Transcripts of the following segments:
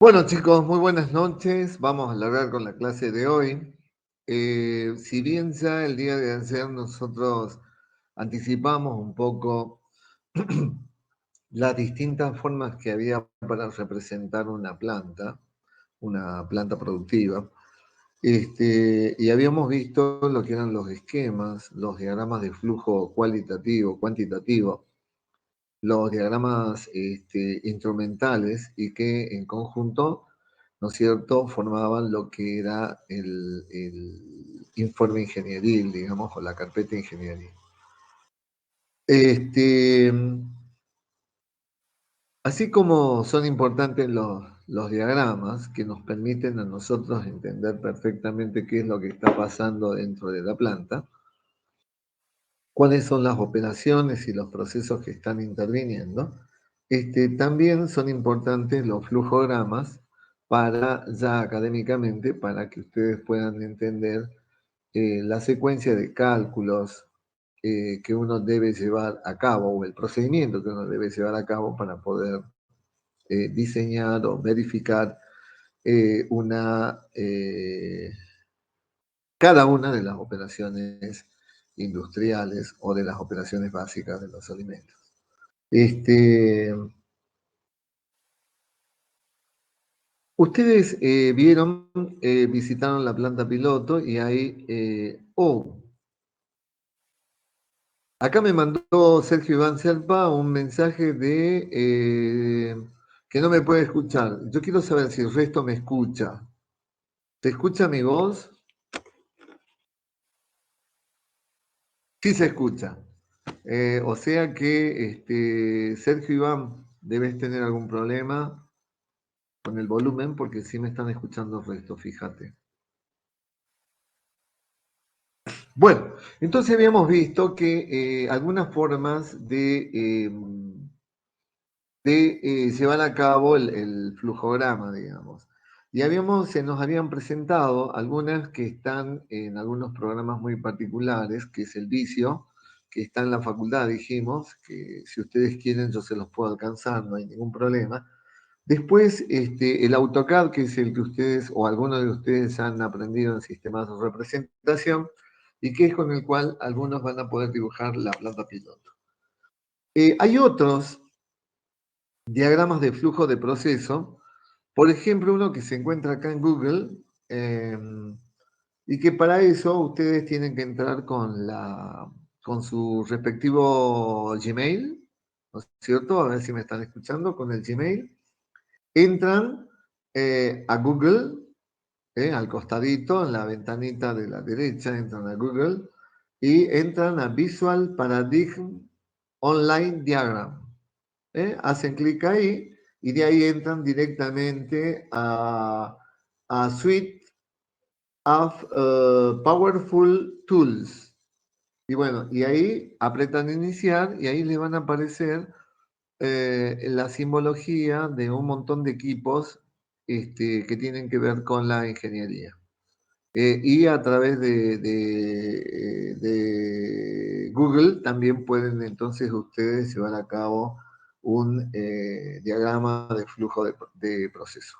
Bueno, chicos, muy buenas noches. Vamos a largar con la clase de hoy. Si bien ya el día de ayer nosotros anticipamos un poco las distintas formas que había para representar una planta productiva, y habíamos visto lo que eran los esquemas, los diagramas de flujo cualitativo, cuantitativo, los diagramas instrumentales y que en conjunto, ¿no es cierto?, formaban lo que era el informe ingenieril, digamos, o la carpeta ingenieril. Este, Así como son importantes los diagramas que nos permiten a nosotros entender perfectamente qué es lo que está pasando dentro de la planta, cuáles son las operaciones y los procesos que están interviniendo. También son importantes los flujogramas para, ya académicamente, para que ustedes puedan entender la secuencia de cálculos que uno debe llevar a cabo, o el procedimiento que uno debe llevar a cabo para poder diseñar o verificar cada una de las operaciones industriales o de las operaciones básicas de los alimentos. Ustedes visitaron la planta piloto y ahí, acá me mandó Sergio Iván Serpa un mensaje de que no me puede escuchar. Yo quiero saber si el resto me escucha. ¿Se escucha mi voz? Sí se escucha. O sea que Sergio Iván, debes tener algún problema con el volumen porque sí me están escuchando el resto, fíjate. Bueno, entonces habíamos visto que algunas formas de llevar a cabo el flujograma, digamos. Y se nos habían presentado algunas que están en algunos programas muy particulares, que es el vicio, que está en la facultad, dijimos, que si ustedes quieren yo se los puedo alcanzar, no hay ningún problema. Después, el AutoCAD, que es el que ustedes o algunos de ustedes han aprendido en sistemas de representación, y que es con el cual algunos van a poder dibujar la planta piloto. Hay otros diagramas de flujo de proceso, por ejemplo, uno que se encuentra acá en Google, y que para eso ustedes tienen que entrar con su respectivo Gmail, ¿no es cierto? A ver si me están escuchando con el Gmail. Entran a Google, al costadito, en la ventanita de la derecha, entran a Google y entran a Visual Paradigm Online Diagram. Hacen clic ahí y de ahí entran directamente a Suite of Powerful Tools. Y bueno, y ahí apretan iniciar y ahí les van a aparecer la simbología de un montón de equipos que tienen que ver con la ingeniería. Y a través de Google también pueden entonces ustedes llevar a cabo un diagrama de flujo de proceso.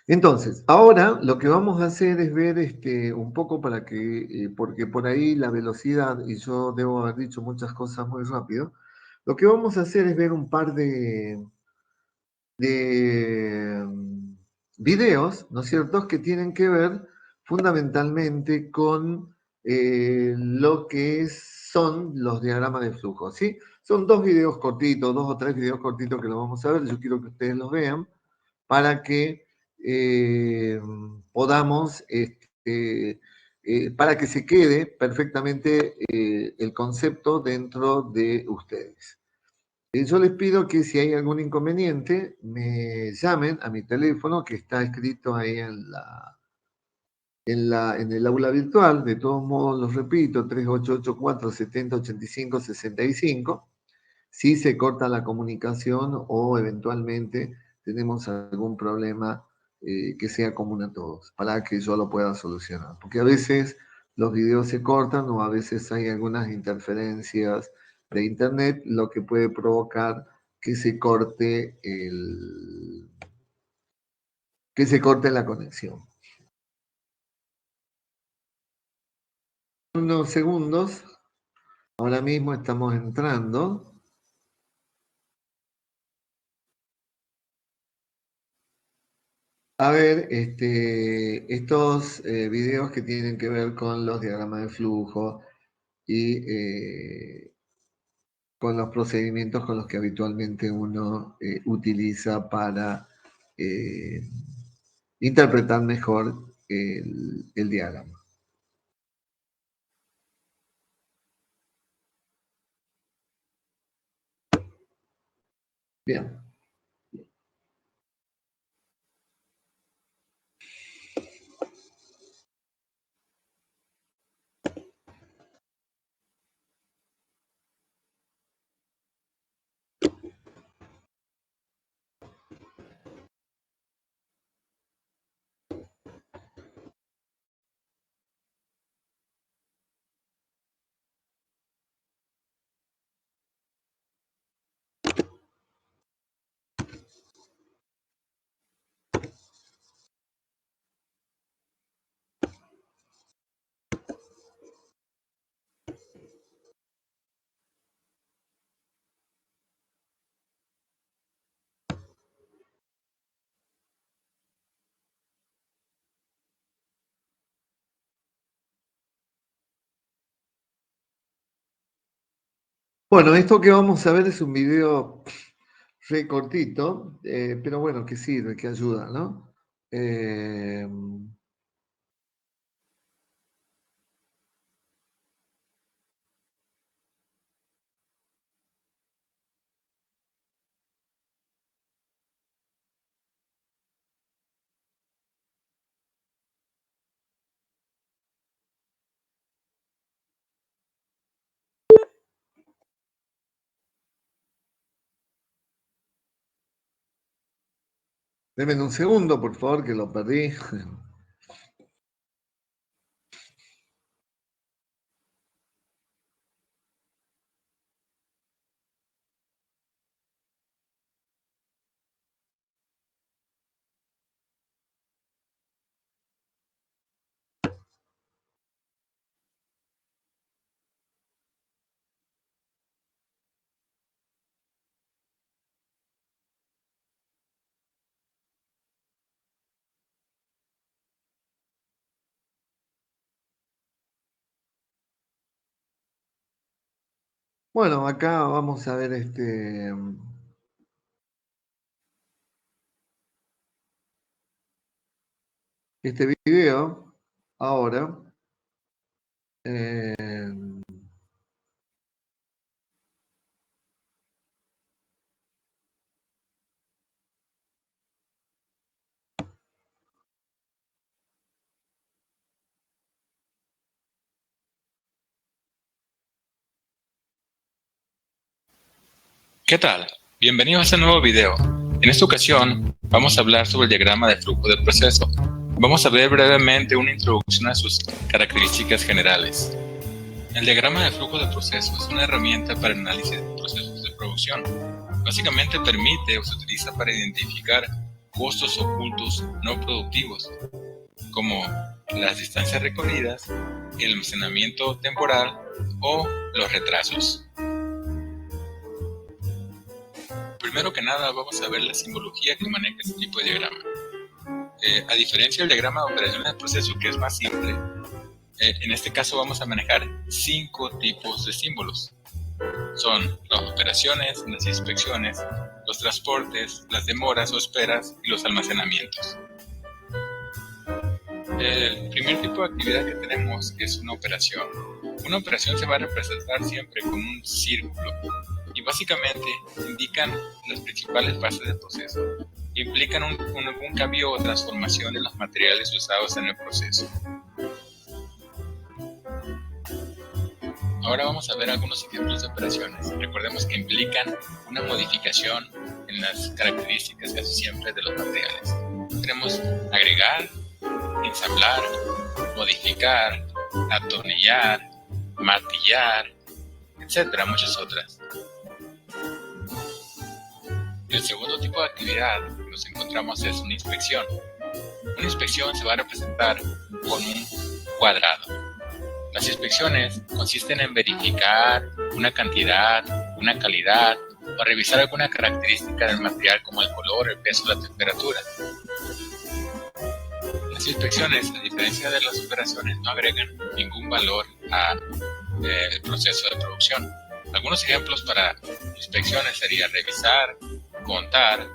Entonces, ahora lo que vamos a hacer es ver un poco para que, porque por ahí la velocidad, y yo debo haber dicho muchas cosas muy rápido, lo que vamos a hacer es ver un par de videos, ¿no es cierto?, que tienen que ver fundamentalmente con lo que son los diagramas de flujo, ¿sí? Son dos videos cortitos, dos o tres videos cortitos que los vamos a ver, yo quiero que ustedes los vean para que podamos, para que se quede perfectamente el concepto dentro de ustedes. Yo les pido que si hay algún inconveniente, me llamen a mi teléfono que está escrito ahí en el aula virtual. De todos modos, los repito, 3884-7085-65. Si se corta la comunicación o eventualmente tenemos algún problema que sea común a todos, para que yo lo pueda solucionar. Porque a veces los videos se cortan o a veces hay algunas interferencias de internet, lo que puede provocar que se corte que se corte la conexión. Unos segundos, ahora mismo estamos entrando. A ver, estos videos que tienen que ver con los diagramas de flujo y con los procedimientos con los que habitualmente uno utiliza para interpretar mejor el diagrama. Bien. Bueno, esto que vamos a ver es un video re cortito, pero bueno, que sirve, que ayuda, ¿no? Denme un segundo, por favor, que lo perdí. Bueno, acá vamos a ver este video ahora. ¿Qué tal? Bienvenidos a este nuevo video. En esta ocasión vamos a hablar sobre el diagrama de flujo de proceso. Vamos a ver brevemente una introducción a sus características generales. El diagrama de flujo de proceso es una herramienta para el análisis de procesos de producción. Básicamente permite o se utiliza para identificar costos ocultos no productivos, como las distancias recorridas, el almacenamiento temporal o los retrasos. Primero que nada vamos a ver la simbología que maneja este tipo de diagrama. A diferencia del diagrama de operaciones de proceso, que es más simple, en este caso vamos a manejar 5 tipos de símbolos. Son las operaciones, las inspecciones, los transportes, las demoras o esperas y los almacenamientos. El primer tipo de actividad que tenemos es una operación. Una operación se va a representar siempre con un círculo y básicamente indican las principales fases del proceso. Implican un cambio o transformación en los materiales usados en el proceso. Ahora vamos a ver algunos ejemplos de operaciones. Recordemos que implican una modificación en las características casi siempre de los materiales. Tenemos agregar, ensamblar, modificar, atornillar, martillar, etcétera, muchas otras. El segundo tipo de actividad que nos encontramos es una inspección. Una inspección se va a representar con un cuadrado. Las inspecciones consisten en verificar una cantidad, una calidad o revisar alguna característica del material como el color, el peso o la temperatura. Las inspecciones, a diferencia de las operaciones, no agregan ningún valor al proceso de producción. Algunos ejemplos para inspecciones serían revisar, contar,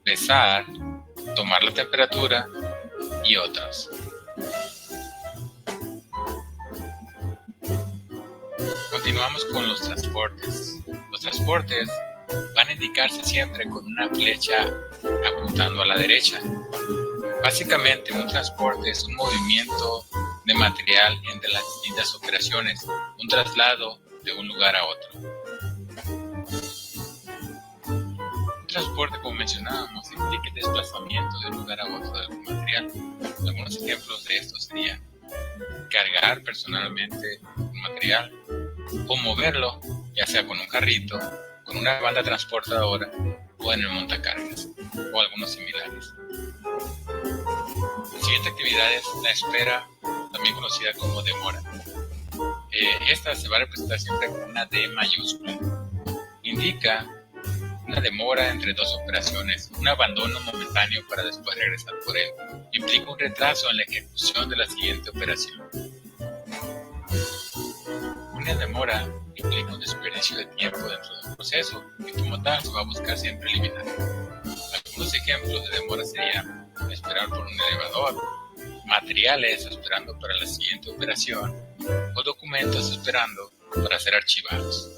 pesar, tomar la temperatura y otros. Continuamos con los transportes. Los transportes van a indicarse siempre con una flecha apuntando a la derecha. Básicamente, un transporte es un movimiento de material entre las distintas operaciones, un traslado de un lugar a otro. Un transporte, como mencionábamos, implica el desplazamiento de un lugar a otro de algún material. Algunos ejemplos de esto serían cargar personalmente un material o moverlo, ya sea con un carrito, con una banda transportadora o en el montacargas o algunos similares. La siguiente actividad es la espera, también conocida como demora. Esta se va a representar siempre con una D mayúscula. Indica una demora entre dos operaciones, un abandono momentáneo para después regresar por él. Implica un retraso en la ejecución de la siguiente operación. Una demora implica un desperdicio de tiempo dentro del proceso y como tal se va a buscar siempre eliminar. Algunos ejemplos de demora serían esperar por un elevador, materiales esperando para la siguiente operación o documentos esperando para ser archivados.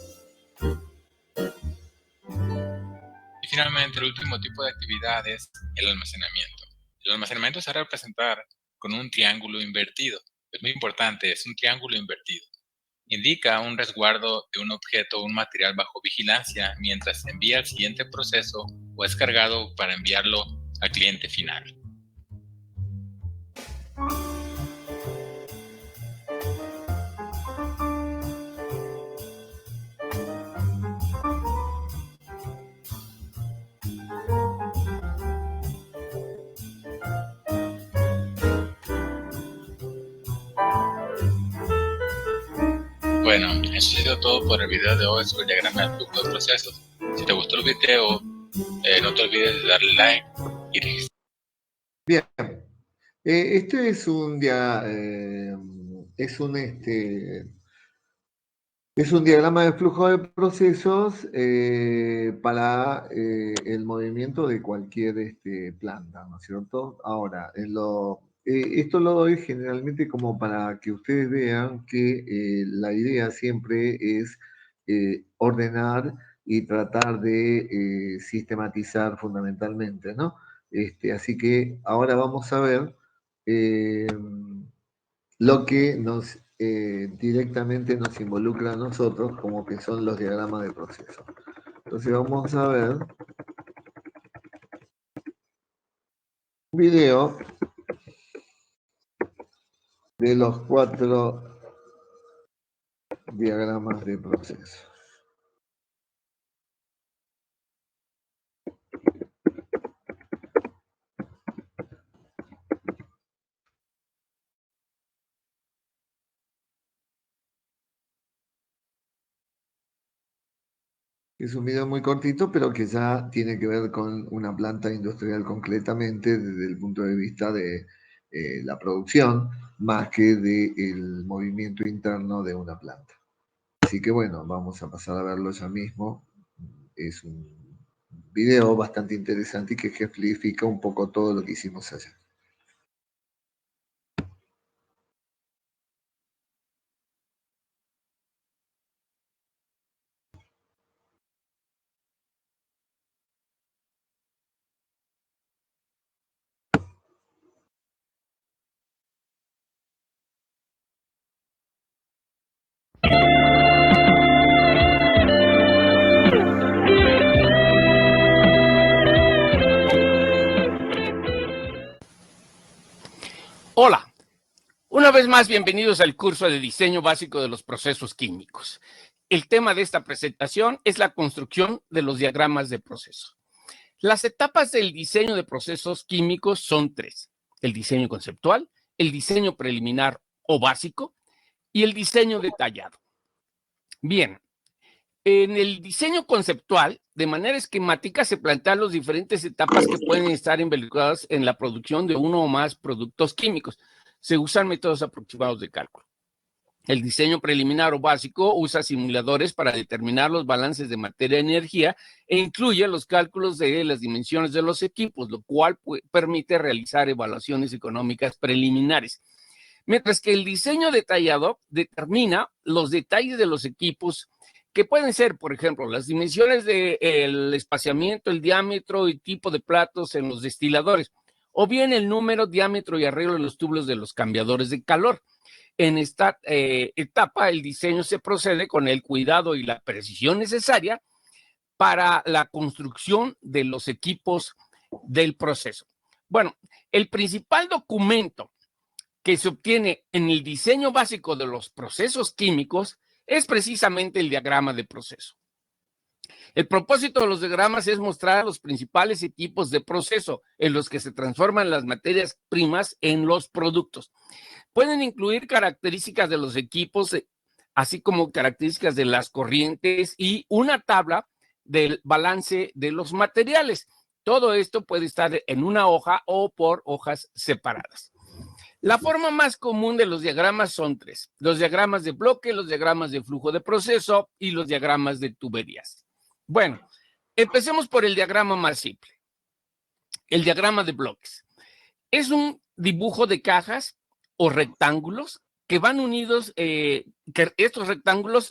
Y finalmente, el último tipo de actividad es el almacenamiento. El almacenamiento se va a representar con un triángulo invertido. Es muy importante, es un triángulo invertido. Indica un resguardo de un objeto o un material bajo vigilancia mientras se envía al siguiente proceso o es cargado para enviarlo al cliente final. Bueno, eso ha sido todo por el video de hoy sobre el diagrama del flujo de procesos. Si te gustó el video, no te olvides de darle like y registrar. Bien, este es un diagrama de flujo de procesos para el movimiento de cualquier planta, ¿no es cierto? Ahora, esto lo doy generalmente como para que ustedes vean que la idea siempre es ordenar y tratar de sistematizar fundamentalmente, ¿no? Así que ahora vamos a ver lo que directamente nos involucra a nosotros, como que son los diagramas de proceso. Entonces vamos a ver un video de los 4 diagramas de proceso. Es un video muy cortito, pero que ya tiene que ver con una planta industrial concretamente desde el punto de vista de la producción, más que del movimiento interno de una planta. Así que bueno, vamos a pasar a verlo ya mismo. Es un video bastante interesante y que ejemplifica un poco todo lo que hicimos allá. Hola, una vez más bienvenidos al curso de diseño básico de los procesos químicos. El tema de esta presentación es la construcción de los diagramas de proceso. Las etapas del diseño de procesos químicos son 3. el diseño conceptual, el diseño preliminar o básico y el diseño detallado. Bien, en el diseño conceptual, de manera esquemática, se plantean las diferentes etapas que pueden estar involucradas en la producción de uno o más productos químicos. Se usan métodos aproximados de cálculo. El diseño preliminar o básico usa simuladores para determinar los balances de materia y energía e incluye los cálculos de las dimensiones de los equipos, lo cual permite realizar evaluaciones económicas preliminares. Mientras que el diseño detallado determina los detalles de los equipos que pueden ser, por ejemplo, las dimensiones del espaciamiento, el diámetro y tipo de platos en los destiladores, o bien el número, diámetro y arreglo de los tubos de los cambiadores de calor. En esta etapa, el diseño se procede con el cuidado y la precisión necesaria para la construcción de los equipos del proceso. Bueno, el principal documento que se obtiene en el diseño básico de los procesos químicos es precisamente el diagrama de proceso. El propósito de los diagramas es mostrar los principales equipos de proceso en los que se transforman las materias primas en los productos. Pueden incluir características de los equipos, así como características de las corrientes y una tabla del balance de los materiales. Todo esto puede estar en una hoja o por hojas separadas. La forma más común de los diagramas son tres: los diagramas de bloque, los diagramas de flujo de proceso y los diagramas de tuberías. Bueno, empecemos por el diagrama más simple, el diagrama de bloques. Es un dibujo de cajas o rectángulos que van unidos, que estos rectángulos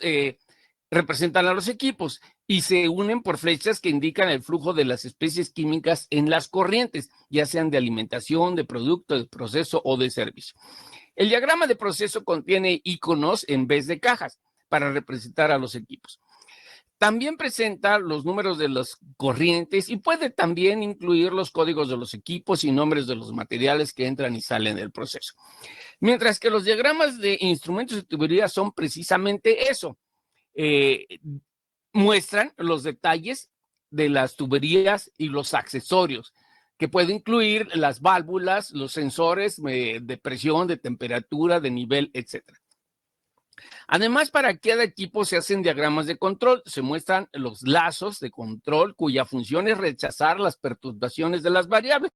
representan a los equipos y se unen por flechas que indican el flujo de las especies químicas en las corrientes, ya sean de alimentación, de producto, de proceso o de servicio. El diagrama de proceso contiene iconos en vez de cajas para representar a los equipos. También presenta los números de las corrientes y puede también incluir los códigos de los equipos y nombres de los materiales que entran y salen del proceso. Mientras que los diagramas de instrumentos de tubería son precisamente eso. Muestran los detalles de las tuberías y los accesorios, que puede incluir las válvulas, los sensores de presión, de temperatura, de nivel, etc. Además, para cada equipo se hacen diagramas de control, se muestran los lazos de control cuya función es rechazar las perturbaciones de las variables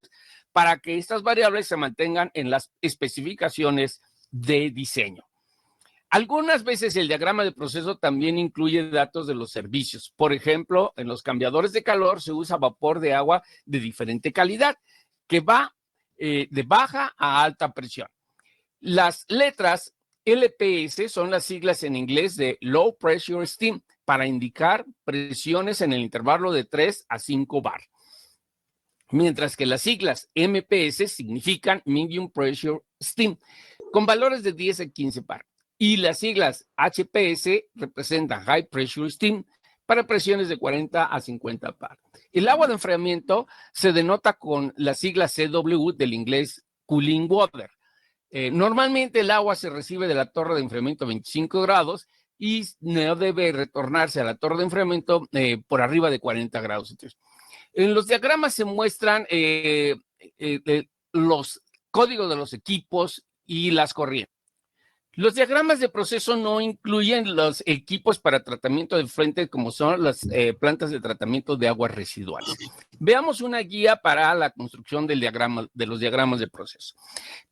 para que estas variables se mantengan en las especificaciones de diseño. Algunas veces el diagrama de proceso también incluye datos de los servicios. Por ejemplo, en los cambiadores de calor se usa vapor de agua de diferente calidad que va de baja a alta presión. Las letras LPS son las siglas en inglés de Low Pressure Steam para indicar presiones en el intervalo de 3 a 5 bar. Mientras que las siglas MPS significan Medium Pressure Steam con valores de 10 a 15 bar. Y las siglas HPS representan High Pressure Steam para presiones de 40 a 50 bar. El agua de enfriamiento se denota con la sigla CW del inglés Cooling Water. Normalmente el agua se recibe de la torre de enfriamiento a 25 grados y no debe retornarse a la torre de enfriamiento por arriba de 40 grados. En los diagramas se muestran los códigos de los equipos y las corrientes. Los diagramas de proceso no incluyen los equipos para tratamiento de frente como son las plantas de tratamiento de aguas residuales. Veamos una guía para la construcción del diagrama, de los diagramas de proceso.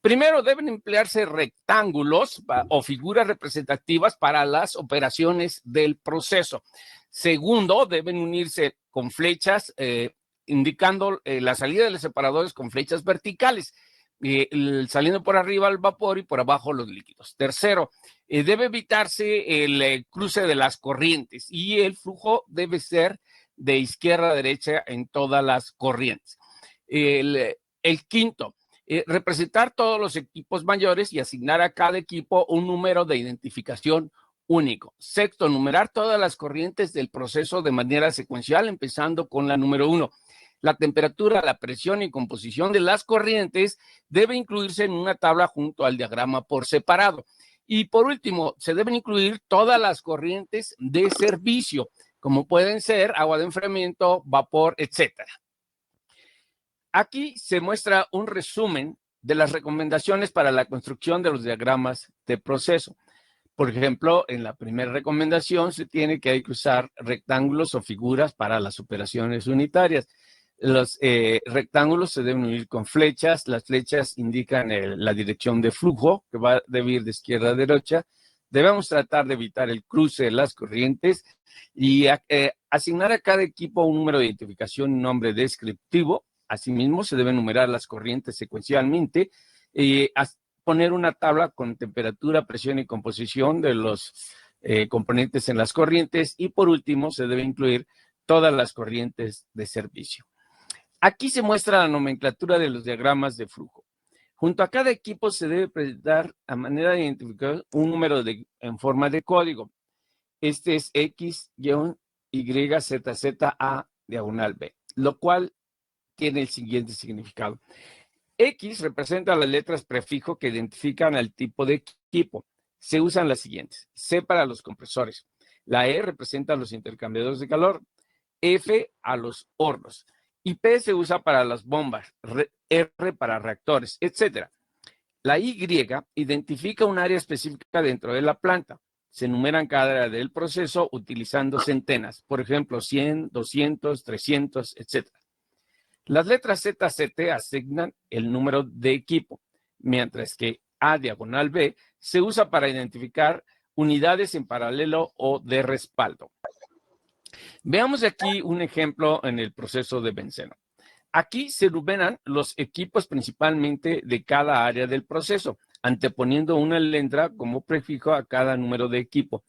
Primero, deben emplearse rectángulos o figuras representativas para las operaciones del proceso. Segundo, deben unirse con flechas indicando la salida de los separadores con flechas verticales. Saliendo por arriba el vapor y por abajo los líquidos. Tercero, debe evitarse el cruce de las corrientes y el flujo debe ser de izquierda a derecha en todas las corrientes. El quinto, representar todos los equipos mayores y asignar a cada equipo un número de identificación único. Sexto, numerar todas las corrientes del proceso de manera secuencial, empezando con la número 1. La temperatura, la presión y composición de las corrientes debe incluirse en una tabla junto al diagrama por separado. Y por último, se deben incluir todas las corrientes de servicio, como pueden ser agua de enfriamiento, vapor, etc. Aquí se muestra un resumen de las recomendaciones para la construcción de los diagramas de proceso. Por ejemplo, en la primera recomendación se tiene que hay que usar rectángulos o figuras para las operaciones unitarias. Los rectángulos se deben unir con flechas. Las flechas indican la dirección de flujo, que debe ir de izquierda a derecha. Debemos tratar de evitar el cruce de las corrientes y asignar a cada equipo un número de identificación y un nombre descriptivo. Asimismo, se deben numerar las corrientes secuencialmente y poner una tabla con temperatura, presión y composición de los componentes en las corrientes. Y por último, se debe incluir todas las corrientes de servicio. Aquí se muestra la nomenclatura de los diagramas de flujo. Junto a cada equipo se debe presentar a manera de identificar un número en forma de código. Este es X-YZZA/B, lo cual tiene el siguiente significado. X representa las letras prefijo que identifican al tipo de equipo. Se usan las siguientes. C para los compresores. La E representa a los intercambiadores de calor. F a los hornos. Y P se usa para las bombas. R para reactores, etc. La Y identifica un área específica dentro de la planta. Se enumeran cada área del proceso utilizando centenas. Por ejemplo, 100, 200, 300, etc. Las letras Z, CT asignan el número de equipo, mientras que A/B se usa para identificar unidades en paralelo o de respaldo. Veamos aquí un ejemplo en el proceso de benceno. Aquí se enumeran los equipos principalmente de cada área del proceso, anteponiendo una letra como prefijo a cada número de equipo.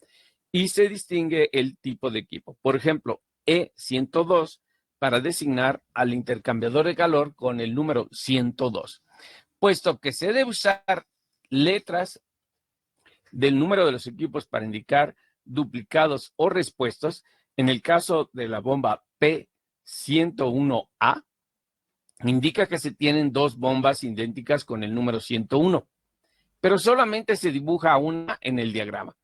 Y se distingue el tipo de equipo. Por ejemplo, E102 para designar al intercambiador de calor con el número 102, puesto que se debe usar letras del número de los equipos para indicar duplicados o respuestos. En el caso de la bomba P101A, indica que se tienen dos bombas idénticas con el número 101, pero solamente se dibuja una en el diagrama.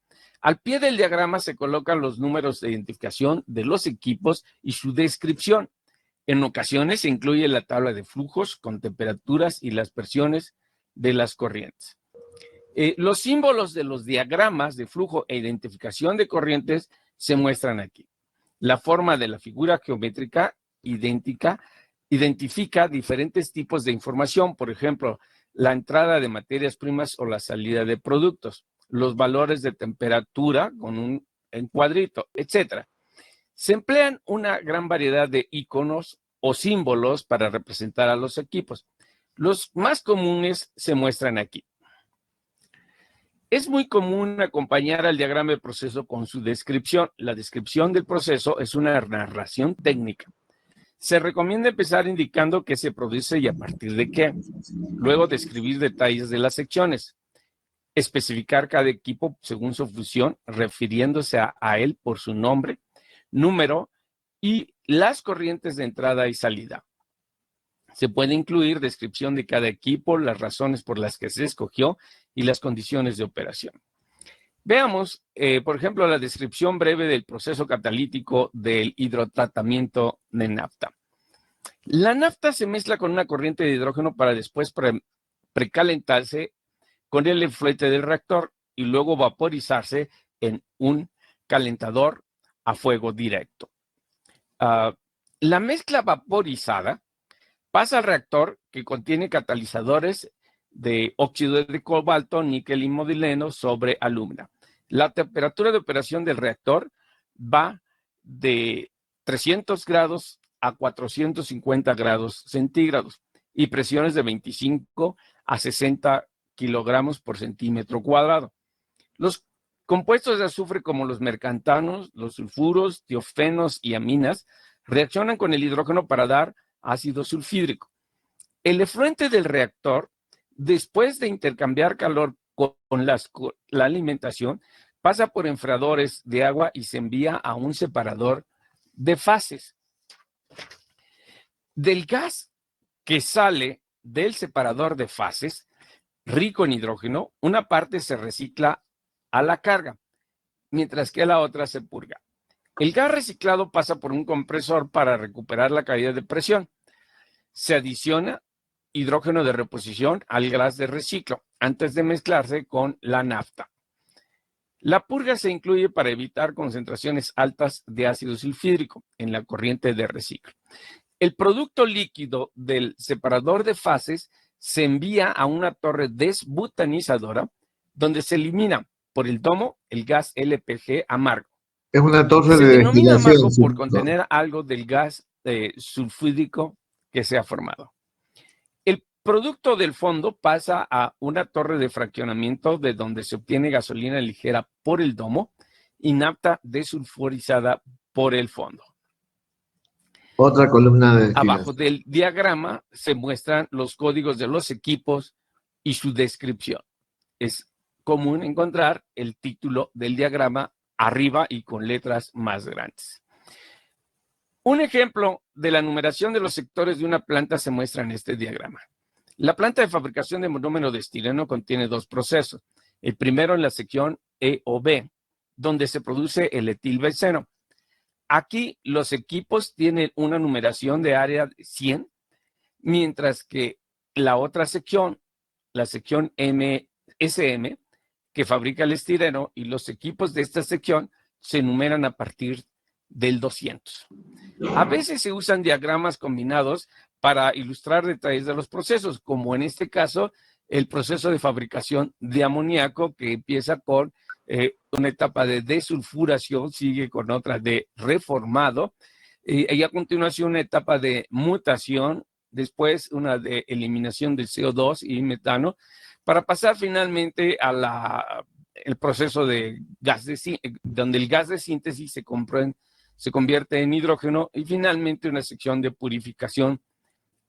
Al pie del diagrama se colocan los números de identificación de los equipos y su descripción. En ocasiones se incluye la tabla de flujos con temperaturas y las presiones de las corrientes. Los símbolos de los diagramas de flujo e identificación de corrientes se muestran aquí. La forma de la figura geométrica identifica diferentes tipos de información, por ejemplo, la entrada de materias primas o la salida de productos, los valores de temperatura con un cuadrito, etc. Se emplean una gran variedad de iconos o símbolos para representar a los equipos. Los más comunes se muestran aquí. Es muy común acompañar al diagrama de proceso con su descripción. La descripción del proceso es una narración técnica. Se recomienda empezar indicando qué se produce y a partir de qué. Luego describir detalles de las secciones. Especificar cada equipo según su función, refiriéndose a él por su nombre, número y las corrientes de entrada y salida. Se puede incluir descripción de cada equipo, las razones por las que se escogió y las condiciones de operación. Veamos, por ejemplo, la descripción breve del proceso catalítico del hidrotratamiento de nafta. La nafta se mezcla con una corriente de hidrógeno para después precalentarse con el efluente del reactor y luego vaporizarse en un calentador a fuego directo. La mezcla vaporizada pasa al reactor que contiene catalizadores de óxido de cobalto, níquel y modileno sobre alumina. La temperatura de operación del reactor va de 300 grados a 450 grados centígrados y presiones de 25 a 60 kilogramos por centímetro cuadrado. Los compuestos de azufre como los mercantanos, los sulfuros, tiofenos y aminas reaccionan con el hidrógeno para dar ácido sulfídrico. El efluente del reactor, después de intercambiar calor con la alimentación, pasa por enfriadores de agua y se envía a un separador de fases. Del gas que sale del separador de fases, rico en hidrógeno, una parte se recicla a la carga, mientras que la otra se purga. El gas reciclado pasa por un compresor para recuperar la caída de presión. Se adiciona hidrógeno de reposición al gas de reciclo antes de mezclarse con la nafta. La purga se incluye para evitar concentraciones altas de ácido sulfídrico en la corriente de reciclo. El producto líquido del separador de fases se envía a una torre desbutanizadora donde se elimina por el domo el gas LPG amargo. Es una torre Se de denomina destilación. amargo por contener algo del gas sulfídrico que se ha formado. El producto del fondo pasa a una torre de fraccionamiento de donde se obtiene gasolina ligera por el domo y nafta desulfurizada por el fondo. Otra columna de destilación. Abajo del diagrama se muestran los códigos de los equipos y su descripción. Es común encontrar el título del diagrama arriba y con letras más grandes. Un ejemplo de la numeración de los sectores de una planta se muestra en este diagrama. La planta de fabricación de monómero de estireno contiene dos procesos. El primero en la sección E o B, donde se produce el etilbenceno. Aquí los equipos tienen una numeración de área 100, mientras que la otra sección, la sección SM, que fabrica el estireno, y los equipos de esta sección se numeran a partir del 200. A veces se usan diagramas combinados para ilustrar detalles de los procesos, como en este caso el proceso de fabricación de amoníaco, que empieza con una etapa de desulfuración, sigue con otra de reformado, y a continuación una etapa de mutación, después una de eliminación de CO2 y metano, para pasar finalmente a el proceso de gas donde el gas de síntesis se convierte en hidrógeno, y finalmente una sección de purificación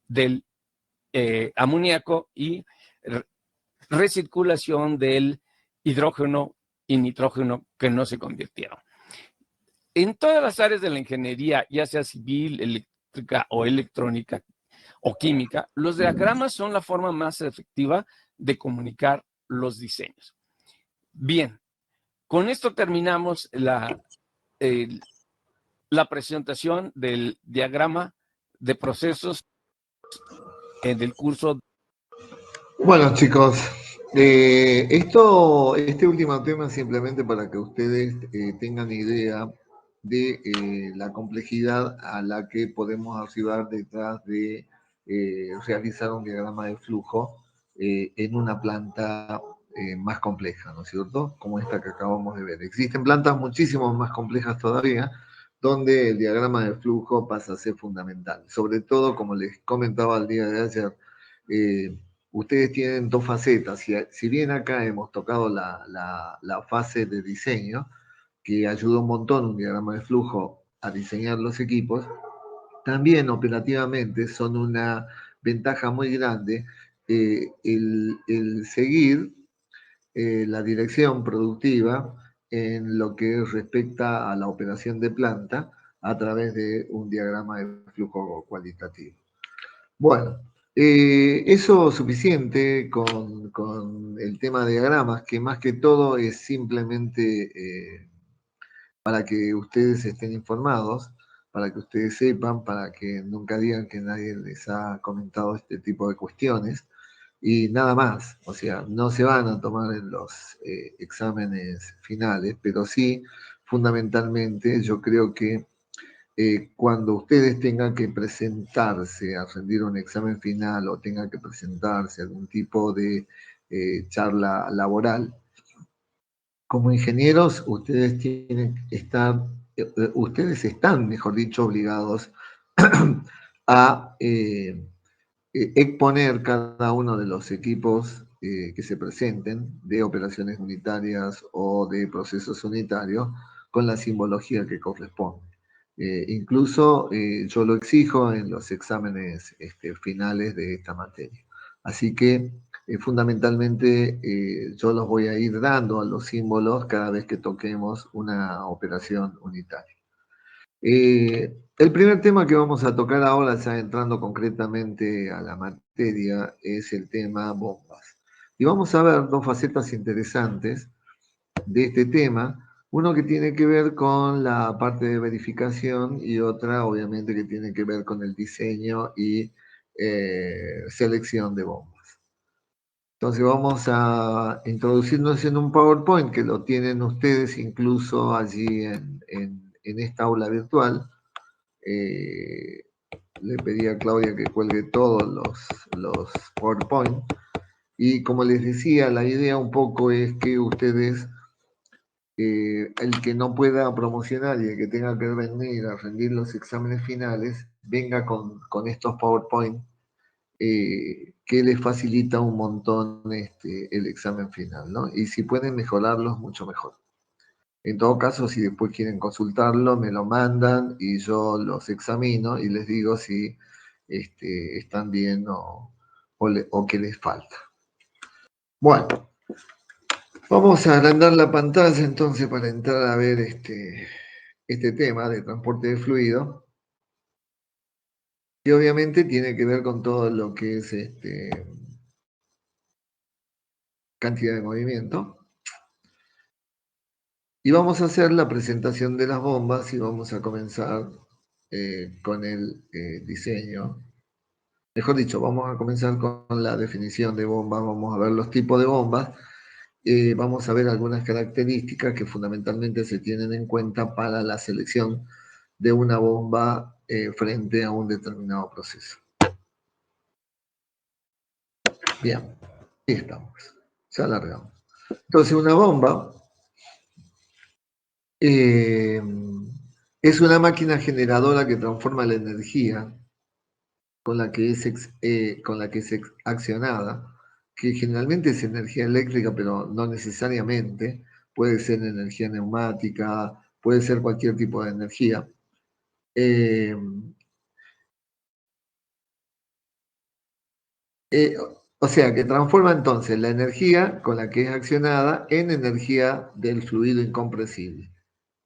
del amoníaco y recirculación del hidrógeno y nitrógeno que no se convirtieron. En todas las áreas de la ingeniería, ya sea civil, eléctrica o electrónica o química, los diagramas son la forma más efectiva de comunicar los diseños. Bien, con esto terminamos la presentación del diagrama de procesos del curso. Bueno, chicos, este último tema es simplemente para que ustedes tengan idea de la complejidad a la que podemos arribar detrás de realizar un diagrama de flujo en una planta más compleja, ¿no es cierto? Como esta que acabamos de ver. Existen plantas muchísimo más complejas todavía, donde el diagrama de flujo pasa a ser fundamental. Sobre todo, como les comentaba el día de ayer, ustedes tienen dos facetas. Si bien acá hemos tocado la fase de diseño, que ayuda un montón un diagrama de flujo a diseñar los equipos, también operativamente son una ventaja muy grande el seguir la dirección productiva en lo que respecta a la operación de planta a través de un diagrama de flujo cualitativo. Bueno, eso suficiente con el tema de diagramas, que más que todo es simplemente para que ustedes estén informados, para que ustedes sepan, para que nunca digan que nadie les ha comentado este tipo de cuestiones. Y nada más, o sea, no se van a tomar en los exámenes finales, pero sí, fundamentalmente, yo creo que cuando ustedes tengan que presentarse a rendir un examen final o tengan que presentarse a algún tipo de charla laboral, como ingenieros, ustedes tienen que estar, ustedes están, mejor dicho, obligados a exponer cada uno de los equipos que se presenten de operaciones unitarias o de procesos unitarios con la simbología que corresponde. Incluso yo lo exijo en los exámenes finales de esta materia. Así que fundamentalmente yo los voy a ir dando a los símbolos cada vez que toquemos una operación unitaria. El primer tema que vamos a tocar ahora, ya entrando concretamente a la materia, es el tema bombas. Y vamos a ver dos facetas interesantes de este tema. Uno que tiene que ver con la parte de verificación y otra, obviamente, que tiene que ver con el diseño y selección de bombas. Entonces vamos a introducirnos en un PowerPoint que lo tienen ustedes incluso allí en esta aula virtual. Le pedí a Claudia que cuelgue todos los PowerPoint. Y como les decía, la idea un poco es que ustedes, el que no pueda promocionar y el que tenga que venir a rendir los exámenes finales, venga con estos PowerPoint que les facilita un montón el examen final, ¿no? Y si pueden mejorarlos, mucho mejor. En todo caso, si después quieren consultarlo, me lo mandan y yo los examino y les digo si están bien o qué les falta. Bueno, vamos a agrandar la pantalla entonces para entrar a ver este tema de transporte de fluido. Y obviamente tiene que ver con todo lo que es cantidad de movimiento. Y vamos a hacer la presentación de las bombas y vamos a comenzar con el diseño. Mejor dicho, vamos a comenzar con la definición de bombas, vamos a ver los tipos de bombas, vamos a ver algunas características que fundamentalmente se tienen en cuenta para la selección de una bomba frente a un determinado proceso. Bien, ahí estamos, ya largamos. Entonces una bomba es una máquina generadora que transforma la energía con la que es accionada, que generalmente es energía eléctrica, pero no necesariamente, puede ser energía neumática, puede ser cualquier tipo de energía. O sea, que transforma entonces la energía con la que es accionada en energía del fluido incompresible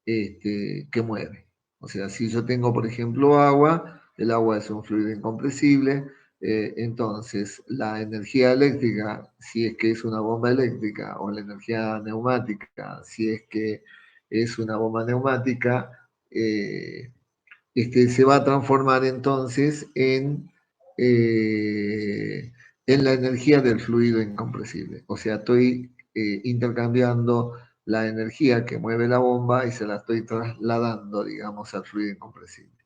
que mueve. O sea, si yo tengo, por ejemplo, agua, el agua es un fluido incompresible, entonces la energía eléctrica, si es que es una bomba eléctrica, o la energía neumática, si es que es una bomba neumática, se va a transformar entonces en la energía del fluido incompresible. O sea, estoy intercambiando la energía que mueve la bomba y se la estoy trasladando, digamos, al fluido incompresible.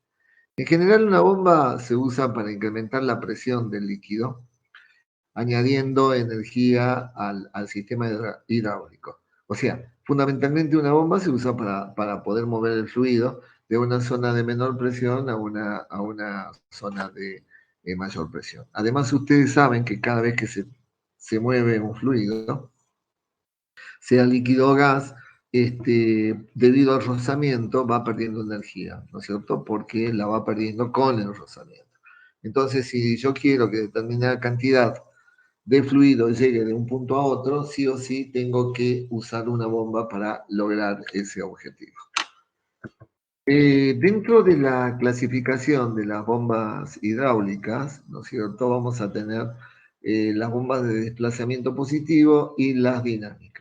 En general, una bomba se usa para incrementar la presión del líquido, añadiendo energía al sistema hidráulico. O sea, fundamentalmente una bomba se usa para poder mover el fluido de una zona de menor presión a una zona de mayor presión. Además, ustedes saben que cada vez que se mueve un fluido, sea líquido o gas, debido al rozamiento va perdiendo energía, ¿no es cierto? Porque la va perdiendo con el rozamiento. Entonces, si yo quiero que determinada cantidad de fluido llegue de un punto a otro, sí o sí tengo que usar una bomba para lograr ese objetivo. Dentro de la clasificación de las bombas hidráulicas, ¿no es cierto?, vamos a tener las bombas de desplazamiento positivo y las dinámicas.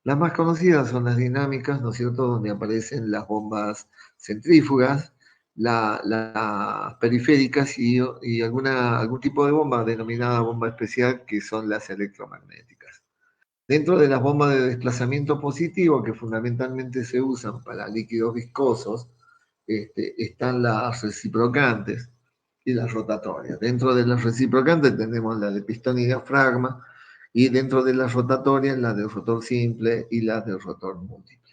Las más conocidas son las dinámicas, ¿no es cierto?, donde aparecen las bombas centrífugas, las periféricas y algún tipo de bomba denominada bomba especial, que son las electromagnéticas. Dentro de las bombas de desplazamiento positivo, que fundamentalmente se usan para líquidos viscosos, están las reciprocantes y las rotatorias. Dentro de las reciprocantes tenemos la de pistón y diafragma, y dentro de las rotatorias la de rotor simple y la de rotor múltiple.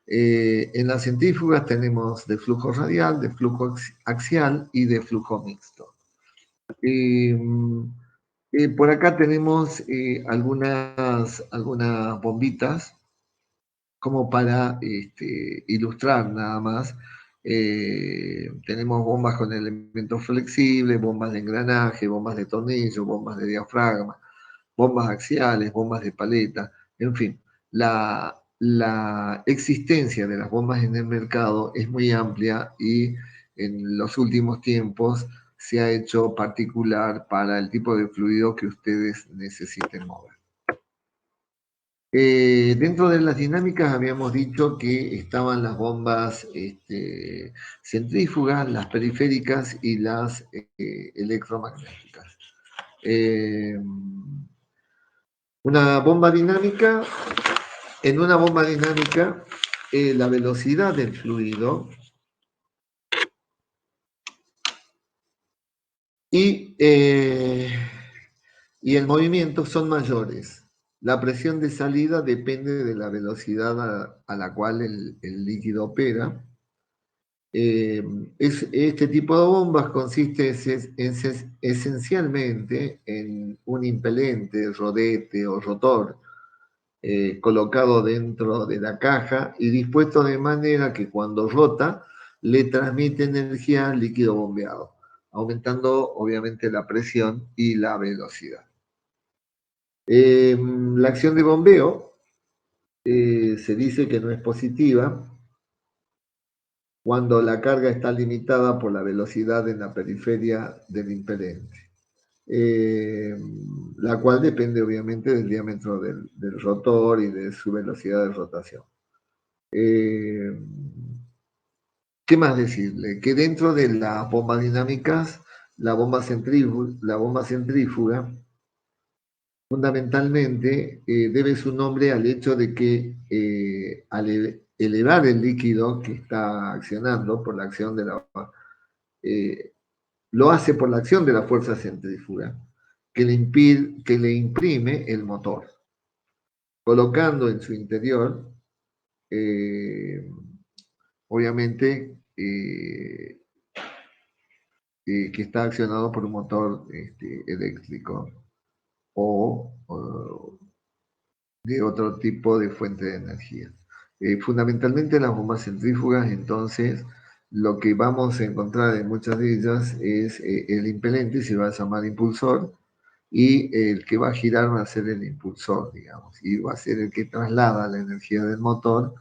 En las centrífugas tenemos de flujo radial, de flujo axial y de flujo mixto. Por acá tenemos algunas bombitas como para ilustrar nada más. Tenemos bombas con elementos flexibles, bombas de engranaje, bombas de tornillo, bombas de diafragma, bombas axiales, bombas de paleta, en fin. La existencia de las bombas en el mercado es muy amplia y en los últimos tiempos se ha hecho particular para el tipo de fluido que ustedes necesiten mover. Dentro de las dinámicas habíamos dicho que estaban las bombas centrífugas, las periféricas y las electromagnéticas. Una bomba dinámica, en una bomba dinámica, la velocidad del fluido y el movimiento son mayores. La presión de salida depende de la velocidad a la cual el líquido opera. Este tipo de bombas consiste esencialmente en un impelente, rodete o rotor colocado dentro de la caja y dispuesto de manera que cuando rota le transmite energía al líquido bombeado, aumentando obviamente la presión y la velocidad. La acción de bombeo se dice que no es positiva cuando la carga está limitada por la velocidad en la periferia del impelente, la cual depende obviamente del diámetro del rotor y de su velocidad de rotación. ¿Qué más decirle? Que dentro de las bombas dinámicas, la bomba centrífuga fundamentalmente debe su nombre al hecho de que al elevar el líquido que está accionando por la acción de lo hace por la acción de la fuerza centrífuga que le imprime el motor, colocando en su interior, obviamente, que está accionado por un motor eléctrico o de otro tipo de fuente de energía. Fundamentalmente las bombas centrífugas, entonces, lo que vamos a encontrar en muchas de ellas es el impelente, se va a llamar impulsor, y el que va a girar va a ser el impulsor, digamos, y va a ser el que traslada la energía del motor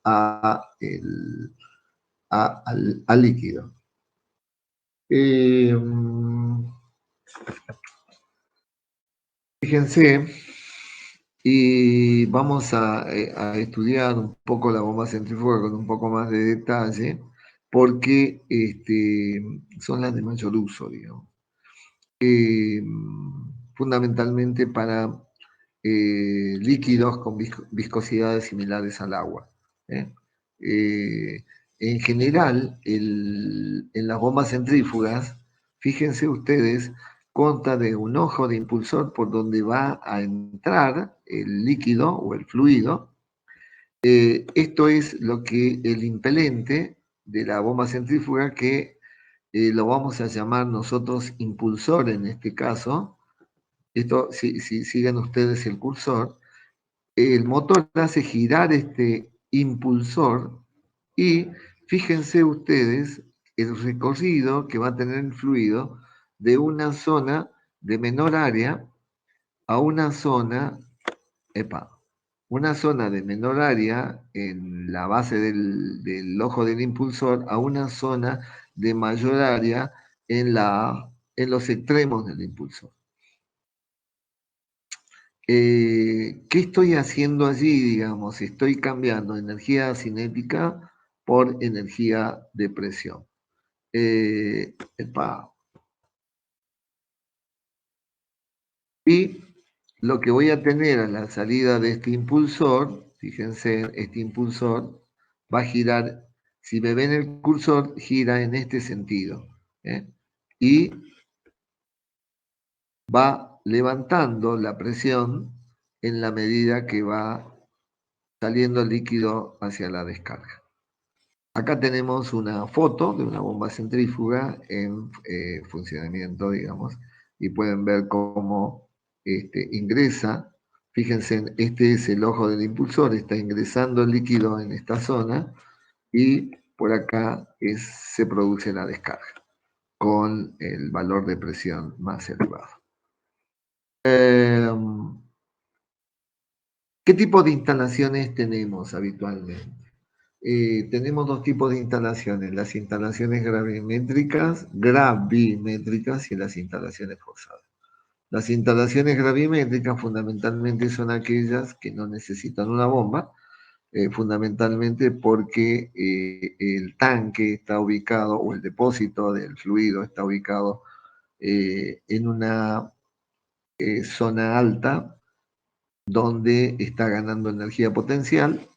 al líquido. Fíjense, y vamos a estudiar un poco la bomba centrífuga con un poco más de detalle, porque son las de mayor uso, digamos. Fundamentalmente para líquidos con viscosidades similares al agua. En general, en las bombas centrífugas, fíjense ustedes, consta de un ojo de impulsor por donde va a entrar el líquido o el fluido. Esto es lo que el impelente de la bomba centrífuga, que lo vamos a llamar nosotros impulsor en este caso. Esto, si siguen ustedes el cursor, el motor hace girar este impulsor y fíjense ustedes el recorrido que va a tener el fluido de una zona de menor área a una zona, una zona de menor área en la base del ojo del impulsor a una zona de mayor área en los extremos del impulsor. ¿Qué estoy haciendo allí, digamos? Estoy cambiando energía cinética por energía de presión. Y lo que voy a tener a la salida de este impulsor, fíjense, este impulsor va a girar, si me ven el cursor, gira en este sentido. Y va levantando la presión en la medida que va saliendo el líquido hacia la descarga. Acá tenemos una foto de una bomba centrífuga en funcionamiento, digamos, y pueden ver cómo ingresa. Fíjense, este es el ojo del impulsor, está ingresando el líquido en esta zona y por acá se produce la descarga con el valor de presión más elevado. ¿Qué tipo de instalaciones tenemos habitualmente? Tenemos dos tipos de instalaciones, las instalaciones gravimétricas y las instalaciones forzadas. Las instalaciones gravimétricas fundamentalmente son aquellas que no necesitan una bomba, fundamentalmente porque el tanque está ubicado, o el depósito del fluido está ubicado en una zona alta donde está ganando energía potencial.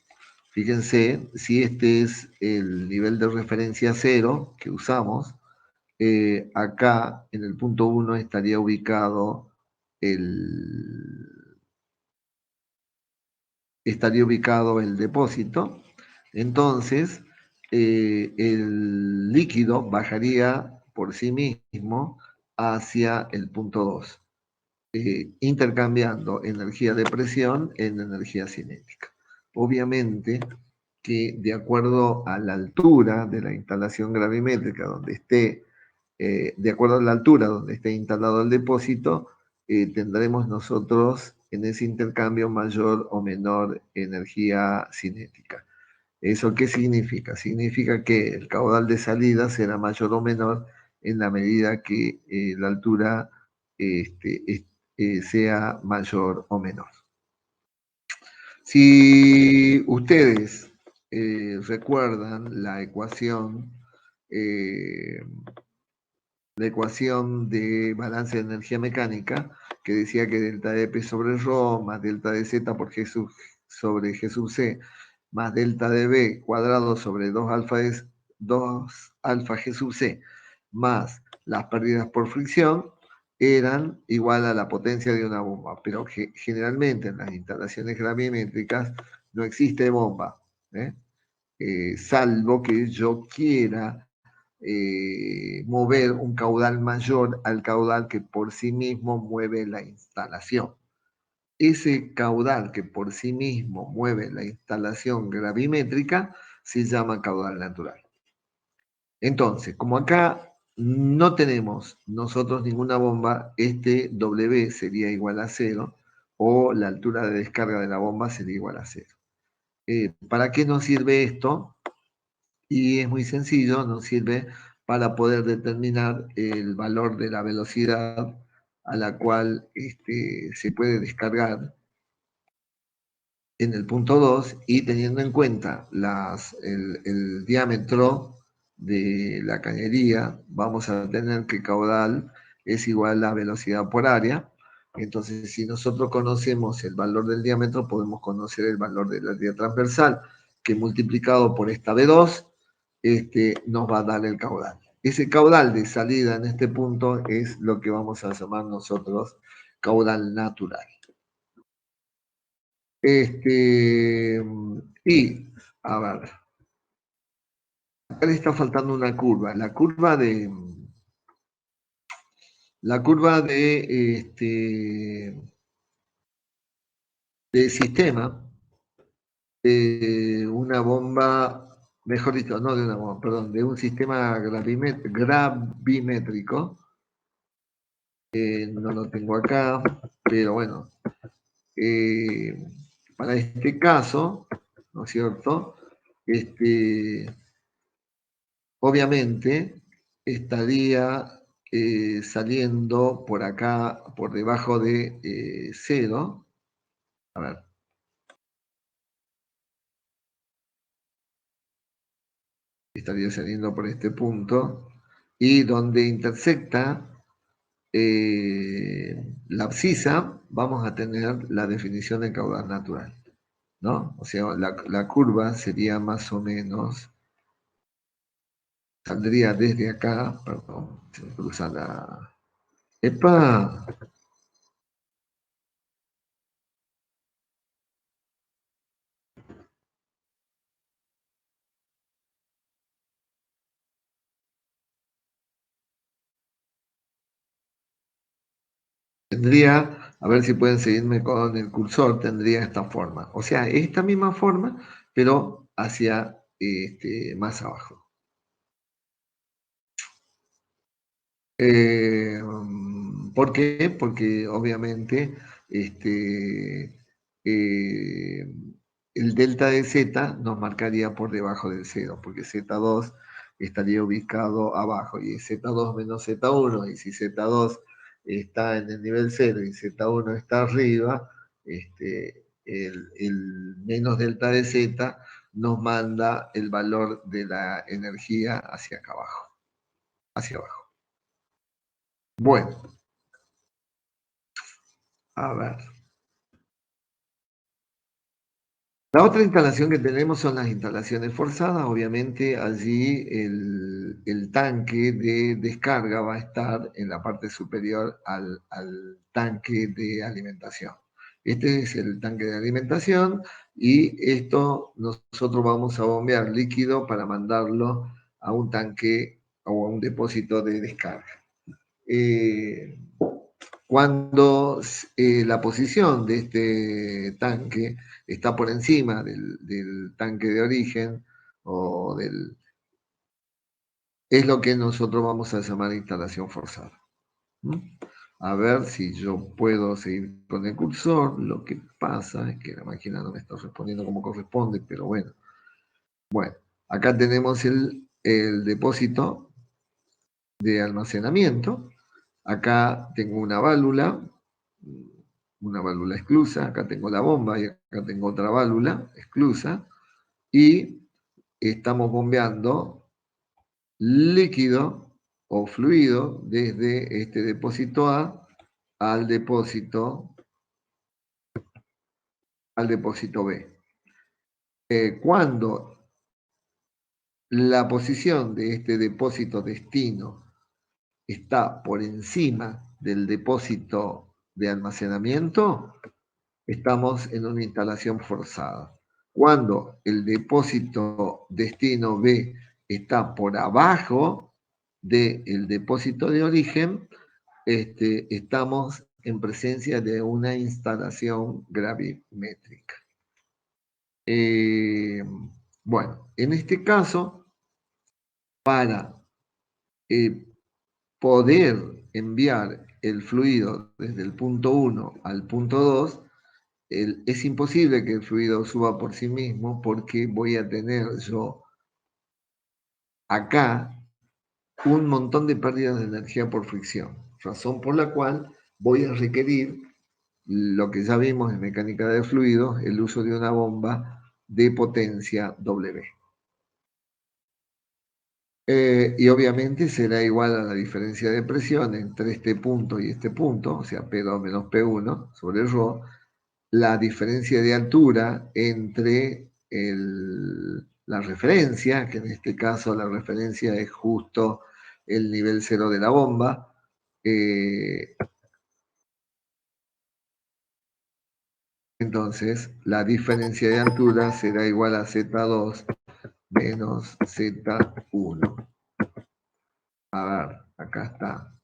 Fíjense, si este es el nivel de referencia cero que usamos, acá en el punto 1 estaría ubicado el depósito. Entonces, el líquido bajaría por sí mismo hacia el punto 2, intercambiando energía de presión en energía cinética. Obviamente que de acuerdo a la altura de la instalación gravimétrica donde esté, de acuerdo a la altura donde esté instalado el depósito, tendremos nosotros en ese intercambio mayor o menor energía cinética. ¿Eso qué significa? Significa que el caudal de salida será mayor o menor en la medida que la altura sea mayor o menor. Si ustedes recuerdan la ecuación de balance de energía mecánica, que decía que delta de P sobre Rho más delta de Z por G sobre G sub C más delta de B cuadrado sobre 2 alfa G sub C más las pérdidas por fricción eran igual a la potencia de una bomba, pero generalmente en las instalaciones gravimétricas no existe bomba, salvo que yo quiera mover un caudal mayor al caudal que por sí mismo mueve la instalación. Ese caudal que por sí mismo mueve la instalación gravimétrica se llama caudal natural. Entonces, como acá no tenemos nosotros ninguna bomba, este W sería igual a 0, o la altura de descarga de la bomba sería igual a 0. ¿Para qué nos sirve esto? Y es muy sencillo, nos sirve para poder determinar el valor de la velocidad a la cual se puede descargar en el punto 2, y teniendo en cuenta el diámetro de la cañería, vamos a tener que caudal es igual a velocidad por área. Entonces, si nosotros conocemos el valor del diámetro, podemos conocer el valor de la área transversal, que multiplicado por esta B2, nos va a dar el caudal. Ese caudal de salida en este punto es lo que vamos a llamar nosotros caudal natural. Y, a ver, acá le está faltando una curva. La curva de sistema, una bomba, mejor dicho, no de una bomba, perdón, de un sistema gravimétrico. No lo tengo acá, pero bueno, para este caso, ¿no es cierto? Obviamente estaría saliendo por acá, por debajo de 0. A ver. Estaría saliendo por este punto, y donde intersecta la abscisa, vamos a tener la definición de caudal natural, ¿no? O sea, la curva sería más o menos, saldría desde acá, perdón, se me cruza la... ¡Epa! Tendría, a ver si pueden seguirme con el cursor, tendría esta forma. O sea, esta misma forma, pero hacia más abajo. ¿Por qué? Porque obviamente el delta de Z nos marcaría por debajo del 0, porque Z2 estaría ubicado abajo, y es Z2 menos Z1, y si Z2 está en el nivel 0 y Z1 está arriba, el menos delta de Z nos manda el valor de la energía hacia acá abajo, hacia abajo. Bueno, a ver. La otra instalación que tenemos son las instalaciones forzadas. Obviamente allí el tanque de descarga va a estar en la parte superior al tanque de alimentación. Este es el tanque de alimentación y esto nosotros vamos a bombear líquido para mandarlo a un tanque o a un depósito de descarga. Cuando la posición de este tanque está por encima del tanque de origen, es lo que nosotros vamos a llamar instalación forzada. A ver si yo puedo seguir con el cursor. Lo que pasa es que la máquina no me está respondiendo como corresponde, pero bueno. Bueno, acá tenemos el depósito de almacenamiento. Acá tengo una válvula esclusa, acá tengo la bomba y acá tengo otra válvula esclusa, y estamos bombeando líquido o fluido desde este depósito A al depósito B. Cuando la posición de este depósito destino está por encima del depósito de almacenamiento, estamos en una instalación forzada. Cuando el depósito destino B está por abajo del depósito de origen, estamos en presencia de una instalación gravimétrica. Bueno, en este caso, para poder enviar el fluido desde el punto 1 al punto 2, es imposible que el fluido suba por sí mismo porque voy a tener yo acá un montón de pérdidas de energía por fricción, razón por la cual voy a requerir lo que ya vimos en mecánica de fluidos, el uso de una bomba de potencia W. Y obviamente será igual a la diferencia de presión entre este punto y este punto, o sea, P2 menos P1 sobre ρ, la diferencia de altura entre la referencia, que en este caso la referencia es justo el nivel 0 de la bomba, entonces la diferencia de altura será igual a Z2 menos Z1. A ver, acá está.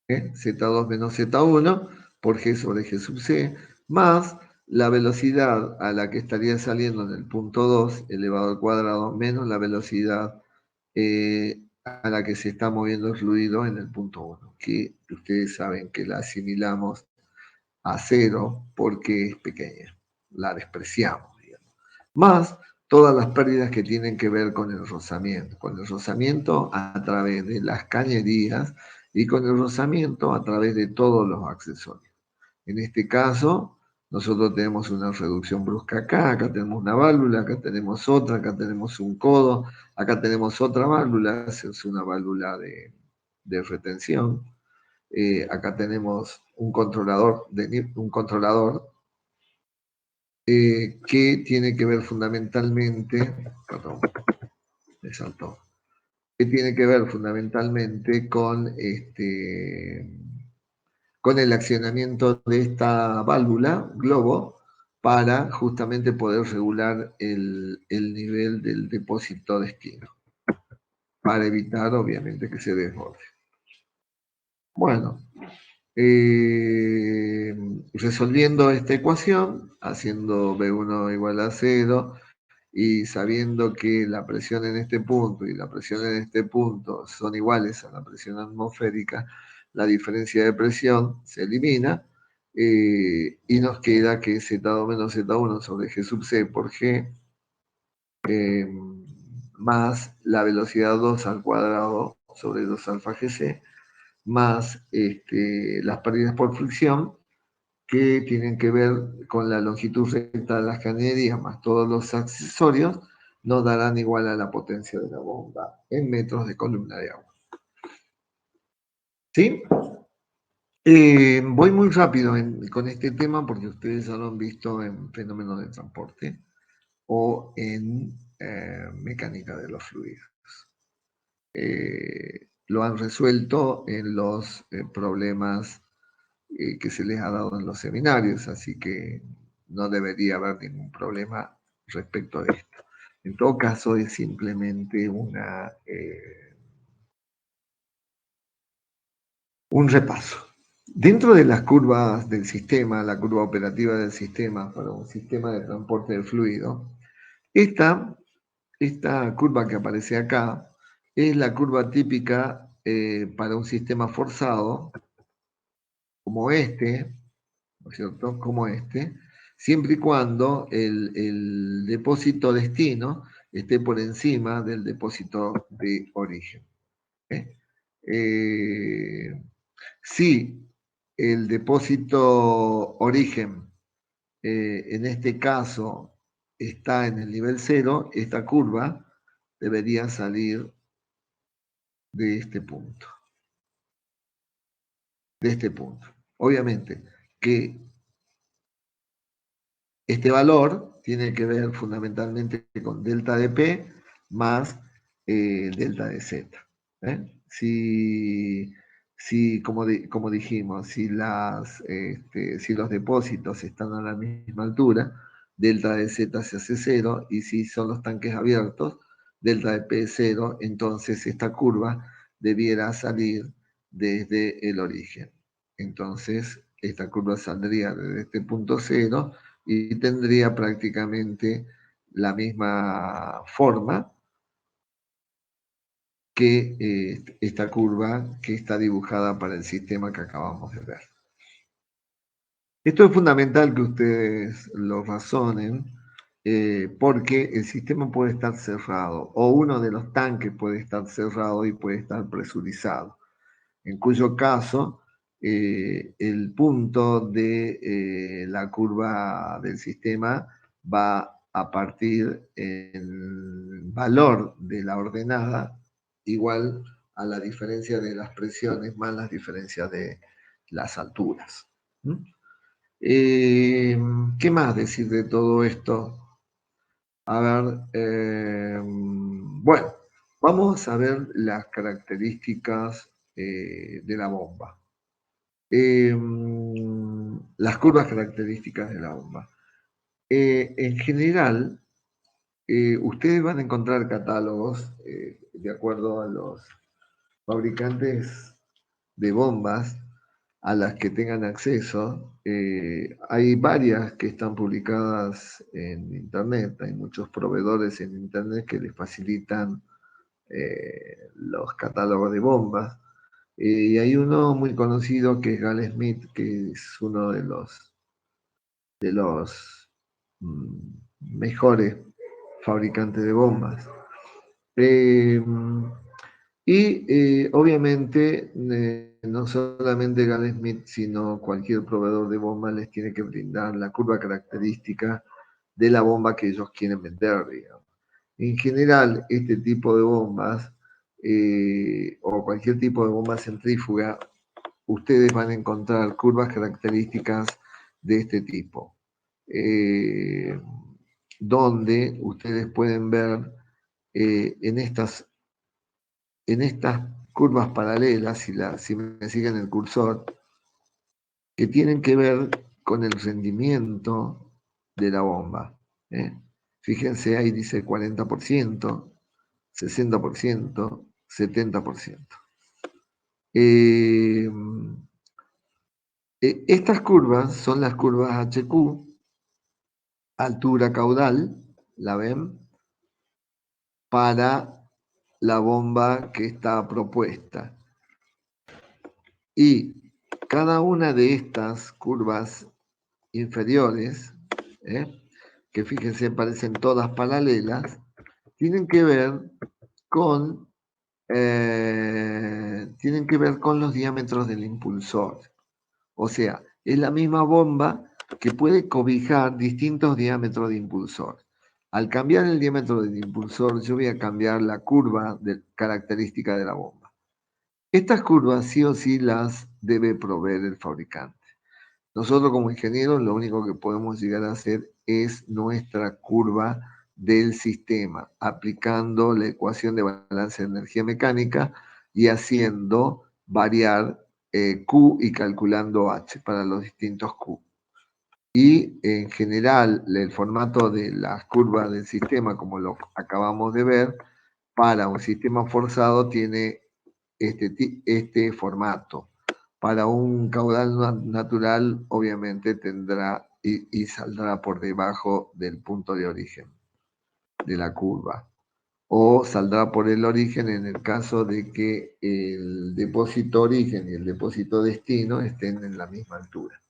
Z2 menos Z1 por G sobre G sub C, más la velocidad a la que estaría saliendo en el punto 2 elevado al cuadrado, menos la velocidad a la que se está moviendo el fluido en el punto 1, que ustedes saben que la asimilamos a 0 porque es pequeña, la despreciamos, digamos. Más todas las pérdidas que tienen que ver con el rozamiento a través de las cañerías y con el rozamiento a través de todos los accesorios. En este caso, nosotros tenemos una reducción brusca acá tenemos una válvula, acá tenemos otra, acá tenemos un codo, acá tenemos otra válvula, es una válvula de retención. Acá tenemos un controlador que tiene que ver fundamentalmente, perdón, me saltó, que tiene que ver fundamentalmente con el accionamiento de esta válvula, globo, para justamente poder regular el nivel del depósito destino, para evitar obviamente que se desborde. Bueno, resolviendo esta ecuación, haciendo B1 igual a 0, y sabiendo que la presión en este punto y la presión en este punto son iguales a la presión atmosférica, la diferencia de presión se elimina y nos queda que Z2 menos Z1 sobre G sub C por G más la velocidad 2 al cuadrado sobre 2 alfa GC más las pérdidas por fricción, que tienen que ver con la longitud recta de las cañerías más todos los accesorios, nos darán igual a la potencia de la bomba en metros de columna de agua. ¿Sí? Voy muy rápido con este tema porque ustedes ya lo han visto en fenómenos de transporte o en mecánica de los fluidos. Lo han resuelto en los problemas que se les ha dado en los seminarios, así que no debería haber ningún problema respecto de esto. En todo caso, es simplemente un repaso. Dentro de las curvas del sistema, la curva operativa del sistema para un sistema de transporte de fluido, esta curva que aparece acá es la curva típica para un sistema forzado, como este, ¿no es cierto? Como este, siempre y cuando el depósito destino esté por encima del depósito de origen. Si el depósito origen, en este caso, está en el nivel 0, esta curva debería salir de este punto. De este punto. Obviamente que este valor tiene que ver fundamentalmente con delta de P más delta de Z. Si como dijimos, si los depósitos están a la misma altura, delta de Z se hace 0, y si son los tanques abiertos, delta de P es 0, entonces esta curva debiera salir desde el origen. Entonces, esta curva saldría desde este punto 0 y tendría prácticamente la misma forma que esta curva que está dibujada para el sistema que acabamos de ver. Esto es fundamental que ustedes lo razonen, porque el sistema puede estar cerrado, o uno de los tanques puede estar cerrado y puede estar presurizado, en cuyo caso el punto de la curva del sistema va a partir el valor de la ordenada igual a la diferencia de las presiones más las diferencias de las alturas. ¿Qué más decir de todo esto? A ver, bueno, vamos a ver las características de la bomba. Las curvas características de la bomba. En general, ustedes van a encontrar catálogos de acuerdo a los fabricantes de bombas a las que tengan acceso. Hay varias que están publicadas en Internet, hay muchos proveedores en Internet que les facilitan los catálogos de bombas. Y hay uno muy conocido que es Gal Smith, que es uno de los mejores fabricantes de bombas. Obviamente no solamente Gal Smith, sino cualquier proveedor de bombas les tiene que brindar la curva característica de la bomba que ellos quieren vender, digamos. En general, este tipo de bombas o cualquier tipo de bomba centrífuga, ustedes van a encontrar curvas características de este tipo, donde ustedes pueden ver en estas curvas paralelas, si me siguen el cursor, que tienen que ver con el rendimiento de la bomba. Fíjense, ahí dice 40%, 60%, 70%. Estas curvas son las curvas HQ, altura caudal, ¿la ven? Para la bomba que está propuesta. Y cada una de estas curvas inferiores, que fíjense parecen todas paralelas, tienen que ver con tienen que ver con los diámetros del impulsor. O sea, es la misma bomba que puede cobijar distintos diámetros de impulsor. Al cambiar el diámetro del impulsor, yo voy a cambiar la curva característica de la bomba. Estas curvas sí o sí las debe proveer el fabricante. Nosotros como ingenieros lo único que podemos llegar a hacer es nuestra curva del sistema, aplicando la ecuación de balance de energía mecánica y haciendo variar Q y calculando H para los distintos Q. Y en general el formato de las curvas del sistema, como lo acabamos de ver, para un sistema forzado tiene este formato. Para un caudal natural, obviamente tendrá y saldrá por debajo del punto de origen de la curva. O saldrá por el origen en el caso de que el depósito origen y el depósito destino estén en la misma altura.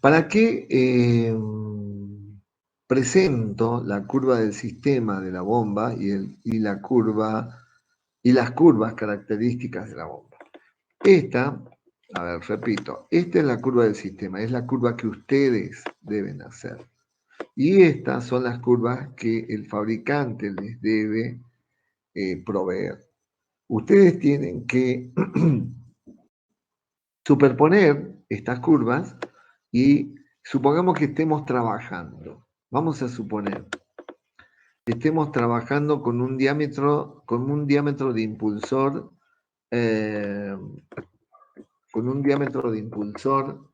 ¿Para qué presento la curva del sistema de la bomba y las curvas características de la bomba? Esta, a ver, repito, esta es la curva del sistema, es la curva que ustedes deben hacer. Y estas son las curvas que el fabricante les debe proveer. Ustedes tienen que superponer estas curvas y supongamos que estemos trabajando. Vamos a suponer que estemos trabajando con un diámetro de impulsor con un diámetro de impulsor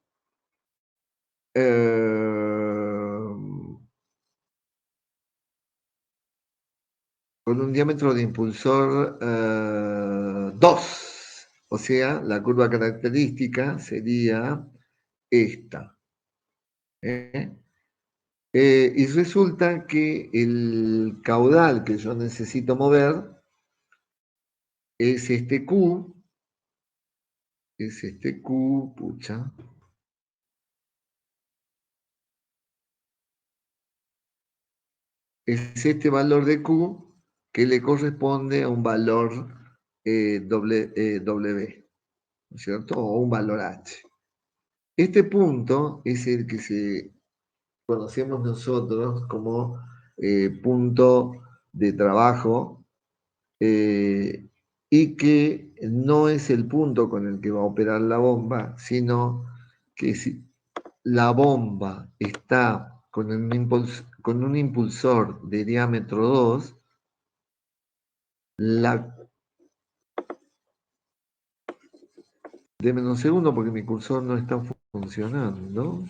con un diámetro de impulsor 2. O sea, la curva característica sería esta. Y resulta que el caudal que yo necesito mover es este Q. Es este Q, pucha. Es este valor de Q que le corresponde a un valor W, ¿no es cierto? O un valor H. Este punto es el que conocemos nosotros como punto de trabajo y que no es el punto con el que va a operar la bomba, sino que si la bomba está con un impulsor de diámetro 2, Deme un segundo porque mi cursor no está funcionando.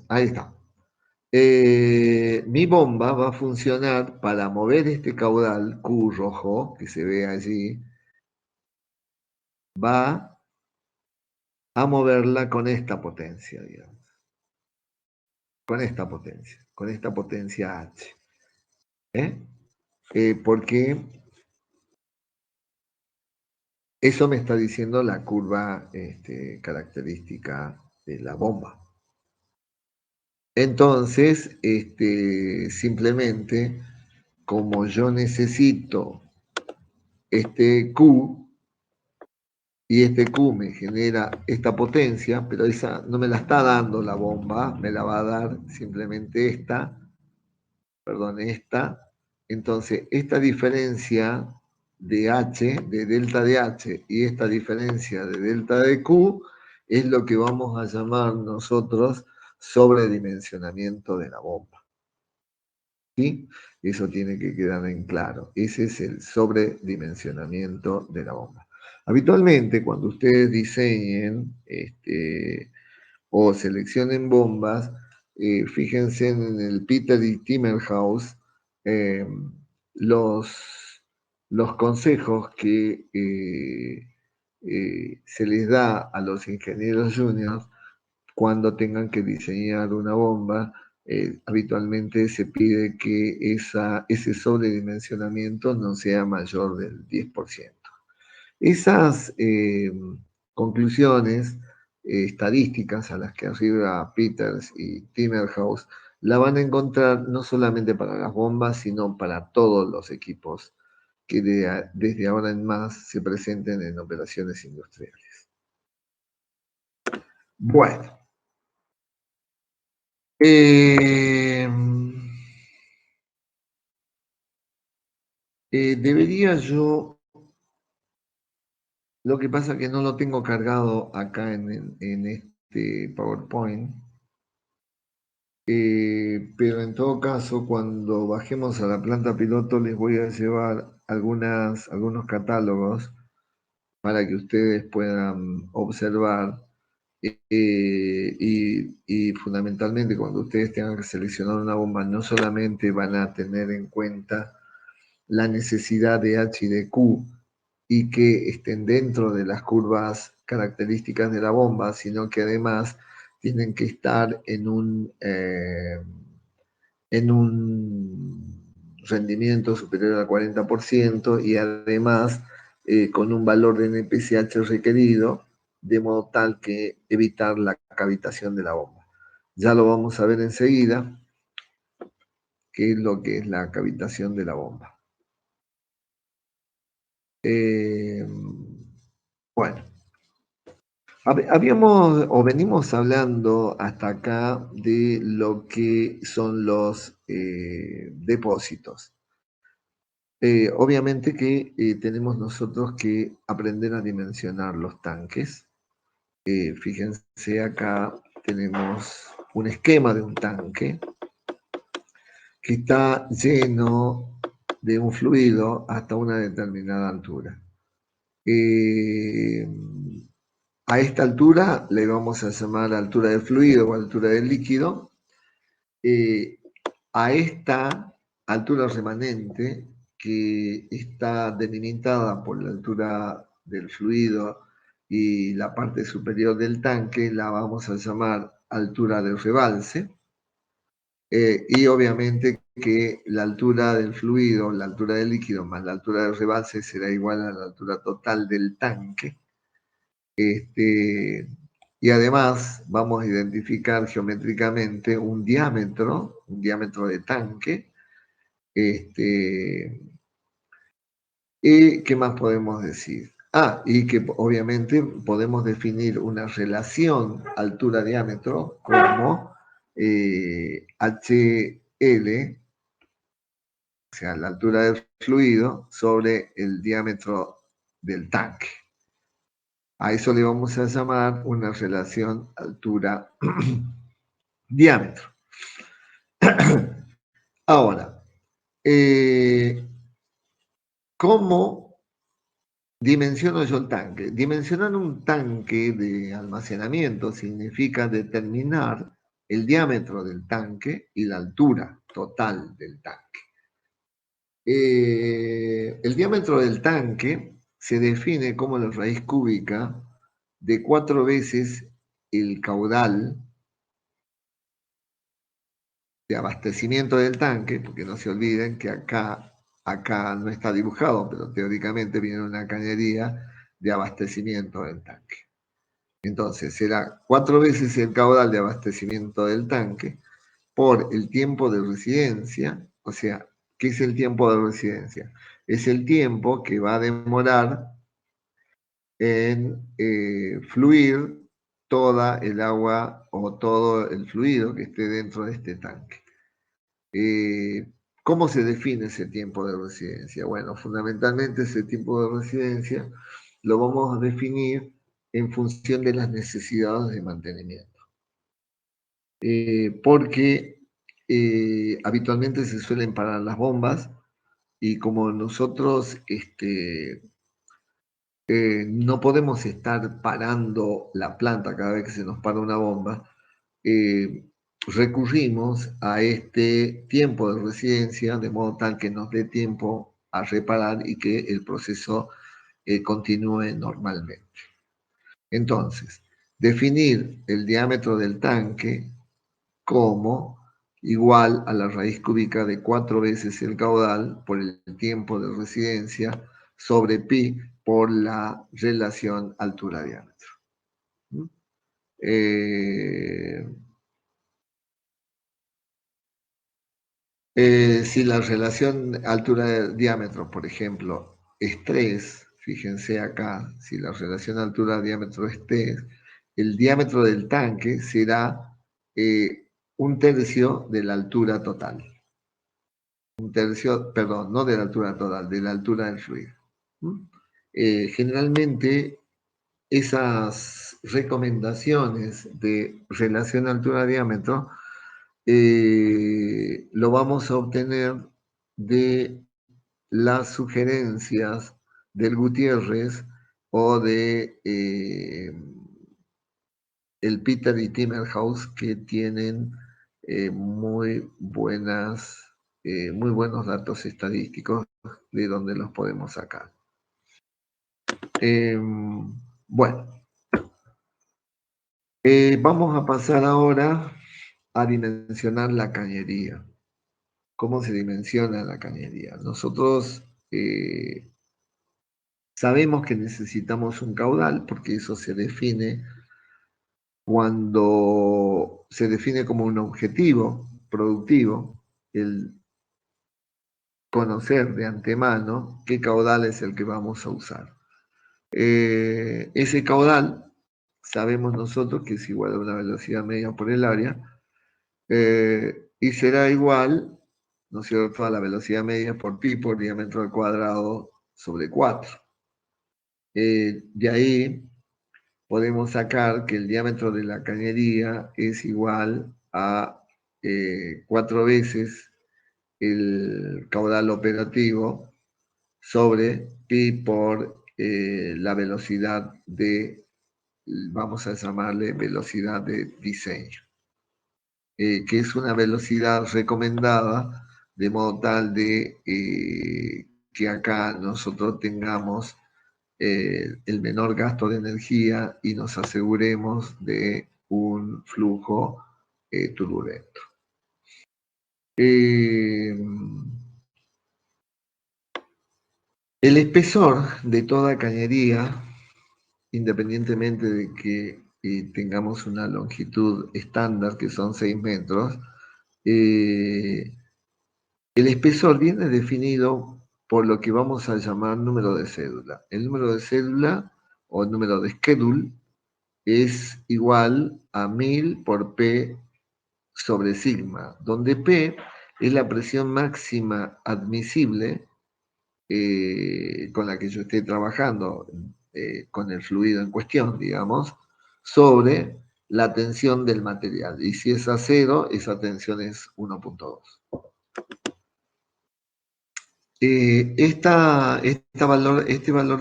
Ahí está. Mi bomba va a funcionar para mover este caudal Q rojo que se ve allí. Va a moverla con esta potencia, digamos. Con esta potencia H. Porque eso me está diciendo la curva característica de la bomba. Entonces, simplemente, como yo necesito este Q, y este Q me genera esta potencia, pero esa no me la está dando la bomba, me la va a dar simplemente esta. Entonces, esta diferencia de H, de delta de H, y esta diferencia de delta de Q, es lo que vamos a llamar nosotros sobredimensionamiento de la bomba. ¿Sí? Eso tiene que quedar en claro. Ese es el sobredimensionamiento de la bomba. Habitualmente, cuando ustedes diseñen o seleccionen bombas, fíjense en el Peter y Timmerhouse, los consejos que se les da a los ingenieros juniors cuando tengan que diseñar una bomba. Habitualmente se pide que ese sobredimensionamiento no sea mayor del 10%. Esas conclusiones estadísticas a las que arriba Peters y Timmerhouse la van a encontrar no solamente para las bombas, sino para todos los equipos que desde ahora en más se presenten en operaciones industriales. Bueno. Debería yo, lo que pasa es que no lo tengo cargado acá en este PowerPoint, pero en todo caso, cuando bajemos a la planta piloto les voy a llevar algunos catálogos para que ustedes puedan observar y fundamentalmente cuando ustedes tengan que seleccionar una bomba no solamente van a tener en cuenta la necesidad de H y de Q y que estén dentro de las curvas características de la bomba, sino que además tienen que estar en un rendimiento superior al 40% y además con un valor de NPCH requerido, de modo tal que evitar la cavitación de la bomba. Ya lo vamos a ver enseguida, qué es lo que es la cavitación de la bomba. Bueno, habíamos o venimos hablando hasta acá de lo que son los depósitos. Obviamente que tenemos nosotros que aprender a dimensionar los tanques. Fíjense acá tenemos un esquema de un tanque que está lleno de un fluido hasta una determinada altura. A esta altura le vamos a llamar altura del fluido o altura del líquido. A esta altura remanente, que está delimitada por la altura del fluido y la parte superior del tanque, la vamos a llamar altura del rebalse. Y obviamente que la altura del fluido, la altura del líquido más la altura del rebalse será igual a la altura total del tanque. Y además vamos a identificar geométricamente un diámetro de tanque. ¿Y qué más podemos decir? Y que obviamente podemos definir una relación altura-diámetro como HL, o sea, la altura del fluido sobre el diámetro del tanque. A eso le vamos a llamar una relación altura-diámetro. Ahora, ¿cómo dimensiono yo el tanque? Dimensionar un tanque de almacenamiento significa determinar el diámetro del tanque y la altura total del tanque. El diámetro del tanque se define como la raíz cúbica de 4 veces el caudal de abastecimiento del tanque, porque no se olviden que acá no está dibujado, pero teóricamente viene una cañería de abastecimiento del tanque. Entonces será 4 veces el caudal de abastecimiento del tanque por el tiempo de residencia. O sea, ¿qué es el tiempo de residencia? Es el tiempo que va a demorar en fluir toda el agua o todo el fluido que esté dentro de este tanque. ¿Cómo se define ese tiempo de residencia? Bueno, fundamentalmente ese tiempo de residencia lo vamos a definir en función de las necesidades de mantenimiento. Porque habitualmente se suelen parar las bombas y como nosotros no podemos estar parando la planta cada vez que se nos para una bomba, recurrimos a este tiempo de residencia de modo tal que nos dé tiempo a reparar y que el proceso continúe normalmente. Entonces, definir el diámetro del tanque como igual a la raíz cúbica de 4 veces el caudal por el tiempo de residencia sobre pi por la relación altura-diámetro. Si la relación altura-diámetro, por ejemplo, es 3, fíjense acá, si la relación altura-diámetro es 3, el diámetro del tanque será 1/3 de la altura total. 1/3, perdón, no de la altura total, de la altura del fluido. Generalmente esas recomendaciones de relación altura-diámetro lo vamos a obtener de las sugerencias del Gutiérrez o de el Peter y Timmerhouse, que tienen muy buenos datos estadísticos de donde los podemos sacar. Bueno, vamos a pasar ahora a dimensionar la cañería. ¿Cómo se dimensiona la cañería? Nosotros sabemos que necesitamos un caudal, porque eso se define cuando se define como un objetivo productivo, el conocer de antemano qué caudal es el que vamos a usar. Ese caudal sabemos nosotros que es igual a una velocidad media por el área, y será igual, ¿no es cierto?, a la velocidad media por pi por diámetro al cuadrado sobre 4. De ahí podemos sacar que el diámetro de la cañería es igual a 4 veces el caudal operativo sobre pi por la velocidad de, vamos a llamarle velocidad de diseño, que es una velocidad recomendada de modo tal de que acá nosotros tengamos el menor gasto de energía y nos aseguremos de un flujo turbulento. El espesor de toda cañería, independientemente de que tengamos una longitud estándar que son 6 metros, el espesor viene definido por lo que vamos a llamar número de cédula. El número de cédula o el número de schedule es igual a 1000 por P sobre sigma, donde P es la presión máxima admisible con la que yo esté trabajando con el fluido en cuestión, digamos, sobre la tensión del material. Y si es a 0, esa tensión es 1.2. Este valor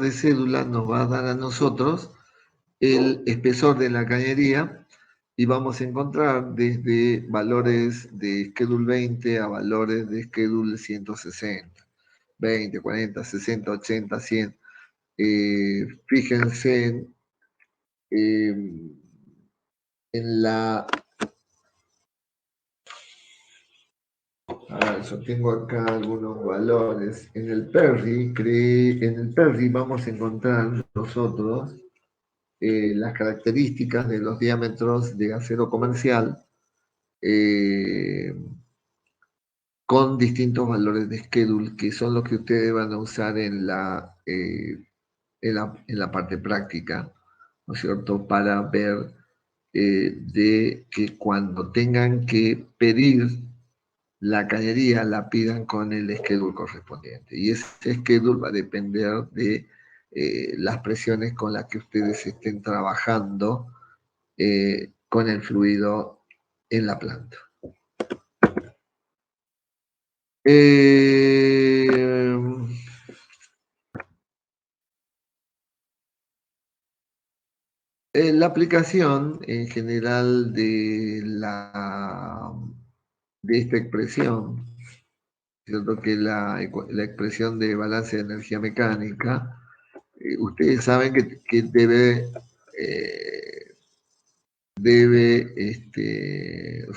de cédula nos va a dar a nosotros el espesor de la cañería y vamos a encontrar desde valores de Schedule 20 a valores de Schedule 160, 20, 40, 60, 80, 100. Fíjense en la... yo tengo acá algunos valores. En el Perry vamos a encontrar nosotros las características de los diámetros de acero comercial con distintos valores de schedule, que son los que ustedes van a usar en la parte práctica, ¿no es cierto?, para ver de que cuando tengan que pedir la cañería, la pidan con el schedule correspondiente. Y ese schedule va a depender de las presiones con las que ustedes estén trabajando con el fluido en la planta. La aplicación en general de esta expresión, ¿cierto?, que la expresión de balance de energía mecánica, ustedes saben que debe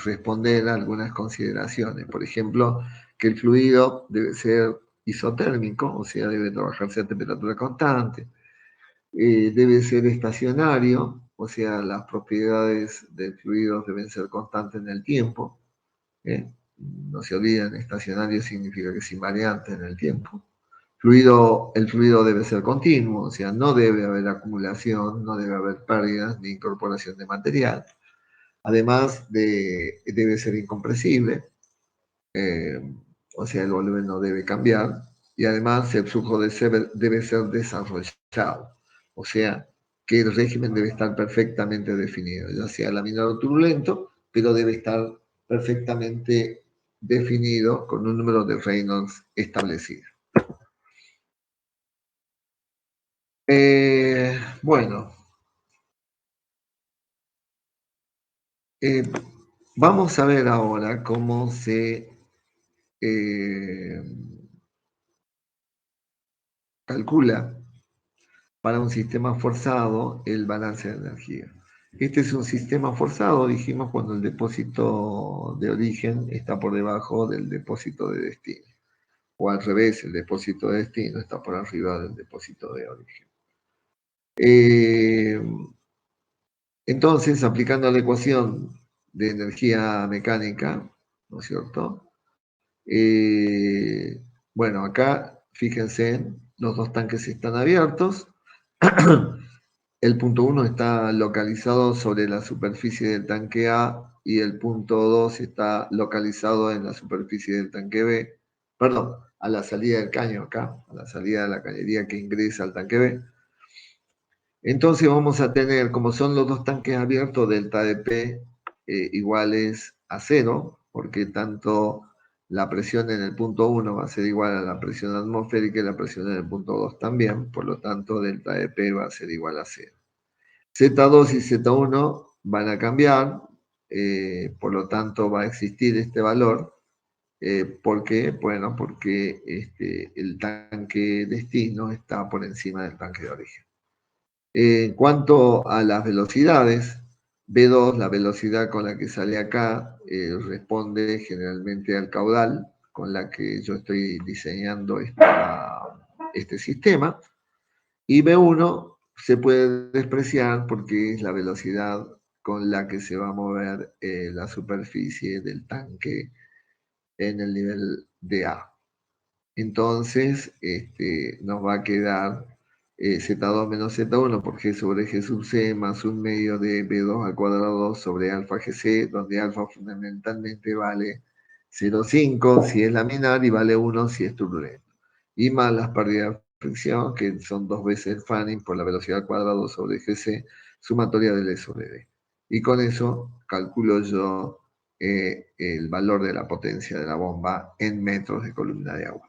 responder a algunas consideraciones. Por ejemplo, que el fluido debe ser isotérmico, o sea, debe trabajarse a temperatura constante. Debe ser estacionario, o sea, las propiedades del fluido deben ser constantes en el tiempo. no se olviden, estacionario significa que es invariante en el tiempo. El fluido debe ser continuo, o sea, no debe haber acumulación, no debe haber pérdidas ni incorporación de material. Además, debe ser incompresible, o sea, el volumen no debe cambiar. Y además, el flujo debe ser desarrollado, o sea, que el régimen debe estar perfectamente definido, ya sea laminar o turbulento, pero debe estar perfectamente definido con un número de Reynolds establecido. Bueno, vamos a ver ahora cómo se calcula para un sistema forzado el balance de energía. Este es un sistema forzado, dijimos, cuando el depósito de origen está por debajo del depósito de destino. O al revés, el depósito de destino está por arriba del depósito de origen. Entonces, aplicando la ecuación de energía mecánica, ¿no es cierto? Bueno, acá, fíjense, los dos tanques están abiertos. El punto 1 está localizado sobre la superficie del tanque A y el punto 2 está localizado en la superficie del tanque B. Perdón, a la salida del caño acá, a la salida de la cañería que ingresa al tanque B. Entonces vamos a tener, como son los dos tanques abiertos, delta de P iguales a 0, porque tanto la presión en el punto 1 va a ser igual a la presión atmosférica y la presión en el punto 2 también, por lo tanto delta de P va a ser igual a 0. Z2 y Z1 van a cambiar, por lo tanto va a existir este valor. ¿Por qué? Bueno, porque el tanque destino está por encima del tanque de origen. En cuanto a las velocidades, B2, la velocidad con la que sale acá, responde generalmente al caudal con la que yo estoy diseñando este sistema. Y B1 se puede despreciar porque es la velocidad con la que se va a mover la superficie del tanque en el nivel de A. Entonces, nos va a quedar Z2 menos Z1 por G sobre G sub C más un medio de B2 al cuadrado sobre alfa GC, donde alfa fundamentalmente vale 0,5 si es laminar y vale 1 si es turbulento. Y más las pérdidas de fricción, que son 2 veces el fanning por la velocidad al cuadrado sobre GC, sumatoria del E sobre D. Y con eso calculo yo el valor de la potencia de la bomba en metros de columna de agua.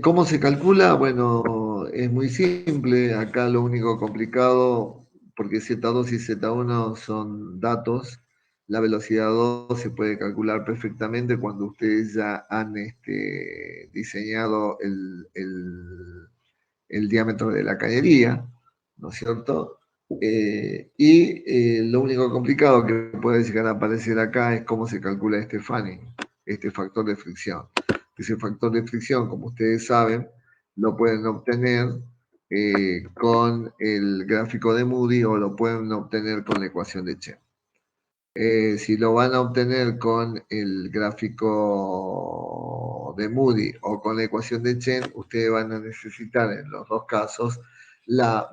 ¿Cómo se calcula? Bueno, es muy simple. Acá lo único complicado, porque Z2 y Z1 son datos, la velocidad 2 se puede calcular perfectamente cuando ustedes ya han diseñado el diámetro de la cañería, ¿no es cierto? Lo único complicado que puede llegar a aparecer acá es cómo se calcula este fanning, este factor de fricción. Ese factor de fricción, como ustedes saben, lo pueden obtener con el gráfico de Moody o lo pueden obtener con la ecuación de Chen. Si lo van a obtener con el gráfico de Moody o con la ecuación de Chen, ustedes van a necesitar en los dos casos la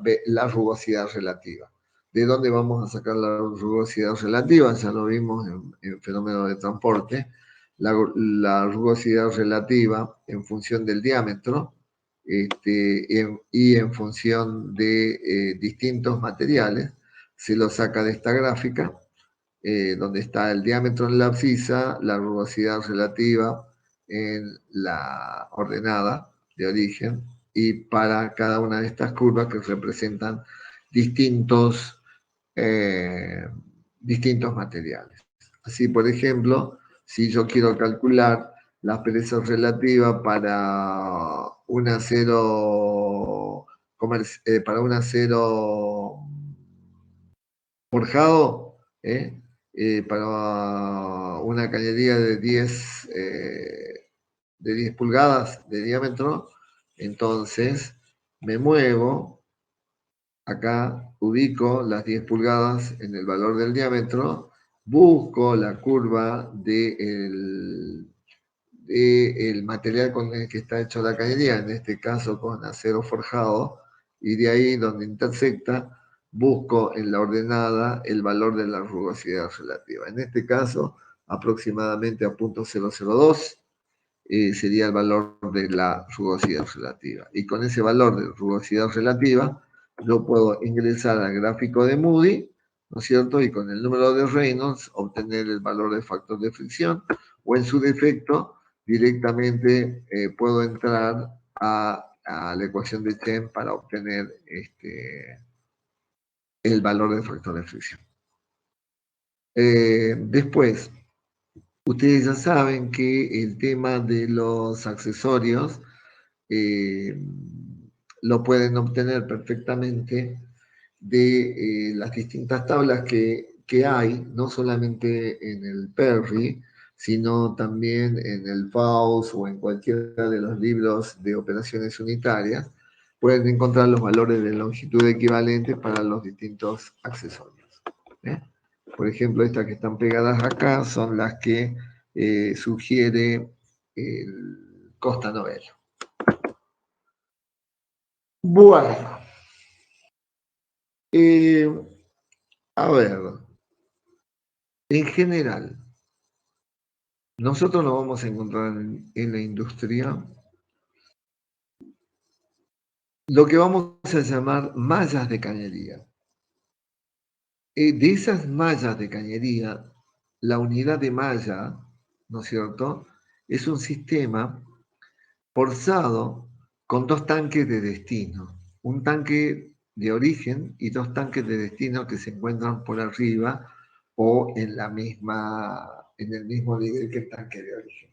rugosidad relativa. ¿De dónde vamos a sacar la rugosidad relativa? Ya lo vimos en fenómeno de transporte. La rugosidad relativa en función del diámetro y en función de distintos materiales se lo saca de esta gráfica. Donde está el diámetro en la abscisa, la rugosidad relativa en la ordenada de origen, y para cada una de estas curvas que representan distintos materiales. Así, por ejemplo, si yo quiero calcular la pereza relativa para un acero forjado, para una cañería de 10 pulgadas de diámetro, entonces me muevo acá ubico las 10 pulgadas en el valor del diámetro, busco la curva del material con el que está hecho la cañería, en este caso con acero forjado, y de ahí donde intersecta, busco en la ordenada el valor de la rugosidad relativa. En este caso, aproximadamente a 0.002 sería el valor de la rugosidad relativa. Y con ese valor de rugosidad relativa, yo puedo ingresar al gráfico de Moody, ¿no es cierto? Y con el número de Reynolds obtener el valor del factor de fricción, o en su defecto, directamente puedo entrar a la ecuación de Chen para obtener el valor del factor de fricción. Después, ustedes ya saben que el tema de los accesorios lo pueden obtener perfectamente de las distintas tablas que hay, no solamente en el Perry, sino también en el Faust o en cualquiera de los libros de operaciones unitarias. Pueden encontrar los valores de longitud equivalentes para los distintos accesorios. Por ejemplo, estas que están pegadas acá son las que sugiere el Costa Novello. Bueno, a ver, en general, nosotros nos vamos a encontrar en la industria lo que vamos a llamar mallas de cañería. De esas mallas de cañería, la unidad de malla, ¿no es cierto?, es un sistema forzado con dos tanques de destino. Un tanque de origen y dos tanques de destino que se encuentran por arriba o en el mismo nivel que el tanque de origen.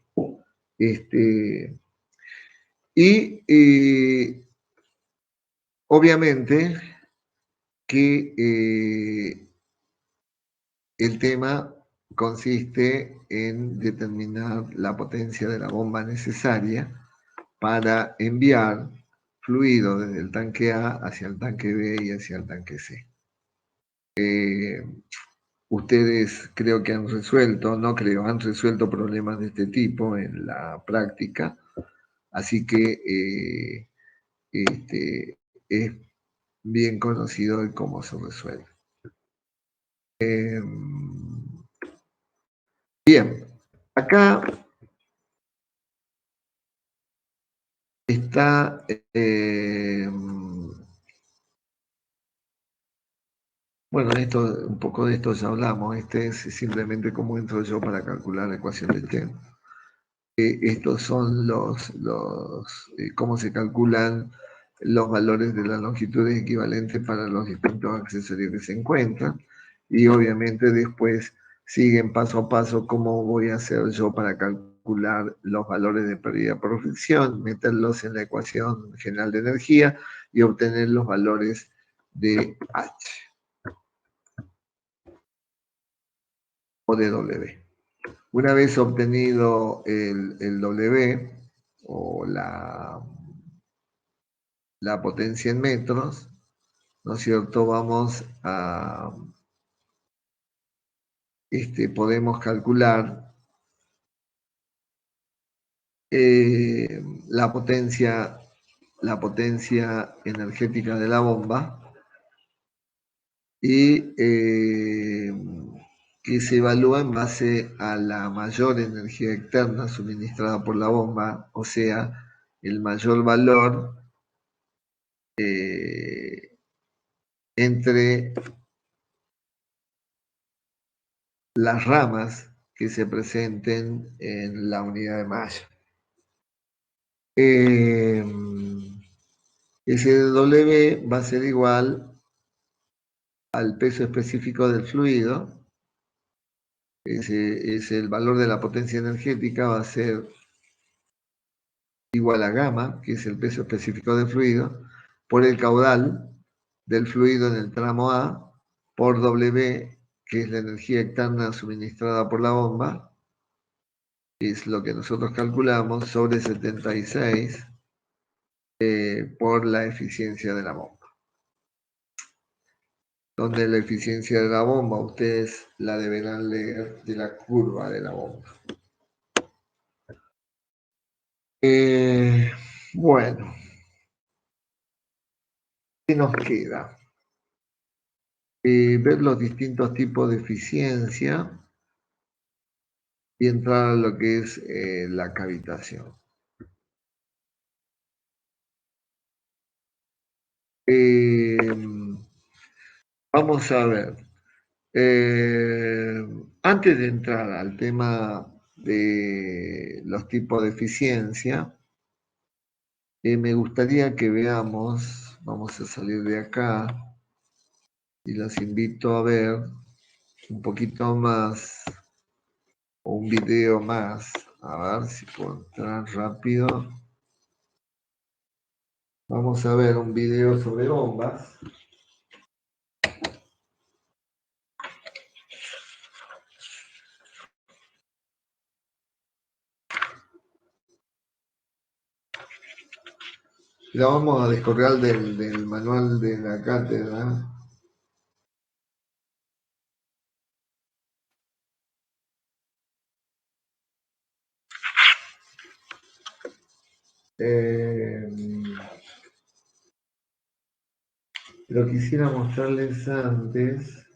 Obviamente que el tema consiste en determinar la potencia de la bomba necesaria para enviar fluido desde el tanque A hacia el tanque B y hacia el tanque C. Ustedes creo que han resuelto problemas de este tipo en la práctica, así que es bien conocido de cómo se resuelve. Bien, acá está bueno, un poco de esto ya hablamos. Este es simplemente cómo entro yo para calcular la ecuación de Chen. Estos son cómo se calculan los valores de las longitudes equivalentes para los distintos accesorios que se encuentran. Y obviamente después siguen paso a paso cómo voy a hacer yo para calcular los valores de pérdida por fricción, meterlos en la ecuación general de energía y obtener los valores de H o de W. Una vez obtenido el W o la potencia en metros, ¿no es cierto? Vamos a, podemos calcular la potencia energética de la bomba y que se evalúa en base a la mayor energía externa suministrada por la bomba, o sea, el mayor valor entre las ramas que se presenten en la unidad de malla. Ese W va a ser igual al peso específico del fluido. Ese es el valor de la potencia energética, va a ser igual a gamma, que es el peso específico del fluido, por el caudal del fluido en el tramo A, por W, que es la energía externa suministrada por la bomba, que es lo que nosotros calculamos, sobre 76 por la eficiencia de la bomba. donde la eficiencia de la bomba, ustedes la deberán leer de la curva de la bomba. Bueno, ¿qué nos queda? Ver los distintos tipos de eficiencia y entrar a lo que es la cavitación. Vamos a ver. Antes de entrar al tema de los tipos de eficiencia, me gustaría que veamos, vamos a salir de acá y los invito a ver un poquito más, o un video más, a ver si puedo entrar rápido. Vamos a ver un video sobre bombas. La vamos a descargar del manual de la cátedra. Pero quisiera mostrarles antes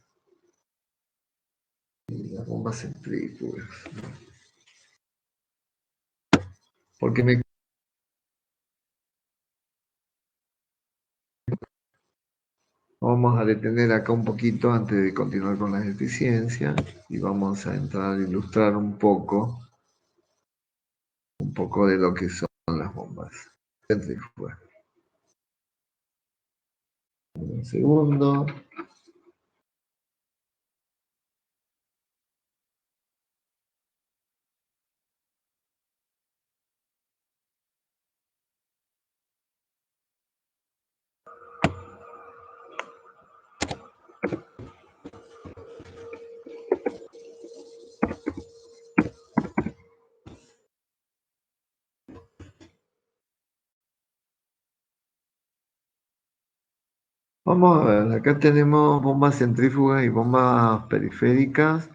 las bombas centrífugas, ¿no? Porque vamos a detener acá un poquito antes de continuar con las eficiencias y vamos a entrar a ilustrar un poco de lo que son las bombas centrífugas. Un segundo. Vamos a ver, acá tenemos bombas centrífugas y bombas periféricas,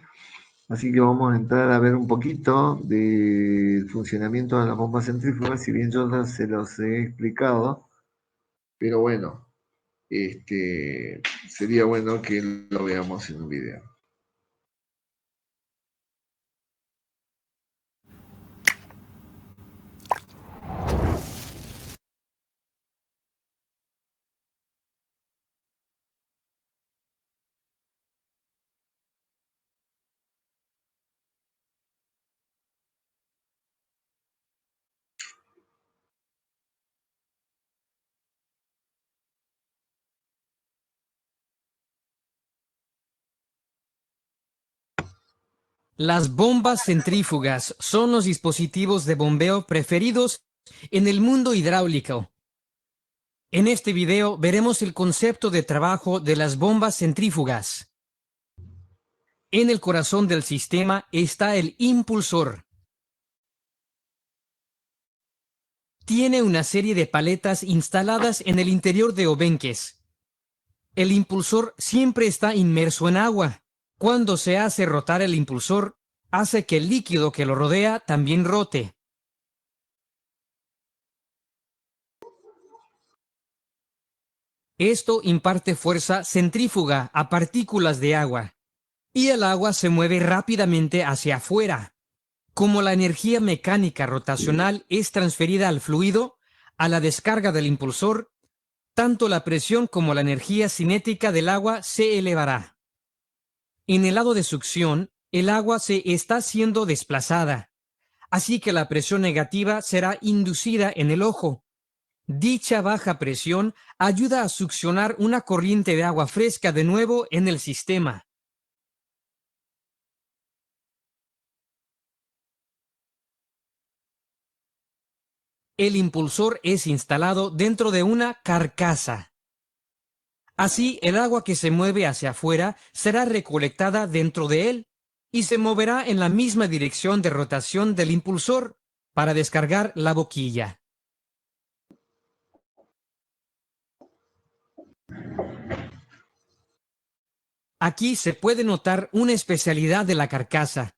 así que vamos a entrar a ver un poquito del funcionamiento de las bombas centrífugas, si bien yo se los he explicado, pero bueno, sería bueno que lo veamos en un video. Las bombas centrífugas son los dispositivos de bombeo preferidos en el mundo hidráulico. En este video veremos el concepto de trabajo de las bombas centrífugas. En el corazón del sistema está el impulsor. Tiene una serie de paletas instaladas en el interior de obenques. El impulsor siempre está inmerso en agua. Cuando se hace rotar el impulsor, hace que el líquido que lo rodea también rote. Esto imparte fuerza centrífuga a partículas de agua, y el agua se mueve rápidamente hacia afuera. Como la energía mecánica rotacional es transferida al fluido, a la descarga del impulsor, tanto la presión como la energía cinética del agua se elevará. En el lado de succión, el agua se está siendo desplazada, así que la presión negativa será inducida en el ojo. Dicha baja presión ayuda a succionar una corriente de agua fresca de nuevo en el sistema. El impulsor es instalado dentro de una carcasa. Así, el agua que se mueve hacia afuera será recolectada dentro de él y se moverá en la misma dirección de rotación del impulsor para descargar la boquilla. Aquí se puede notar una especialidad de la carcasa.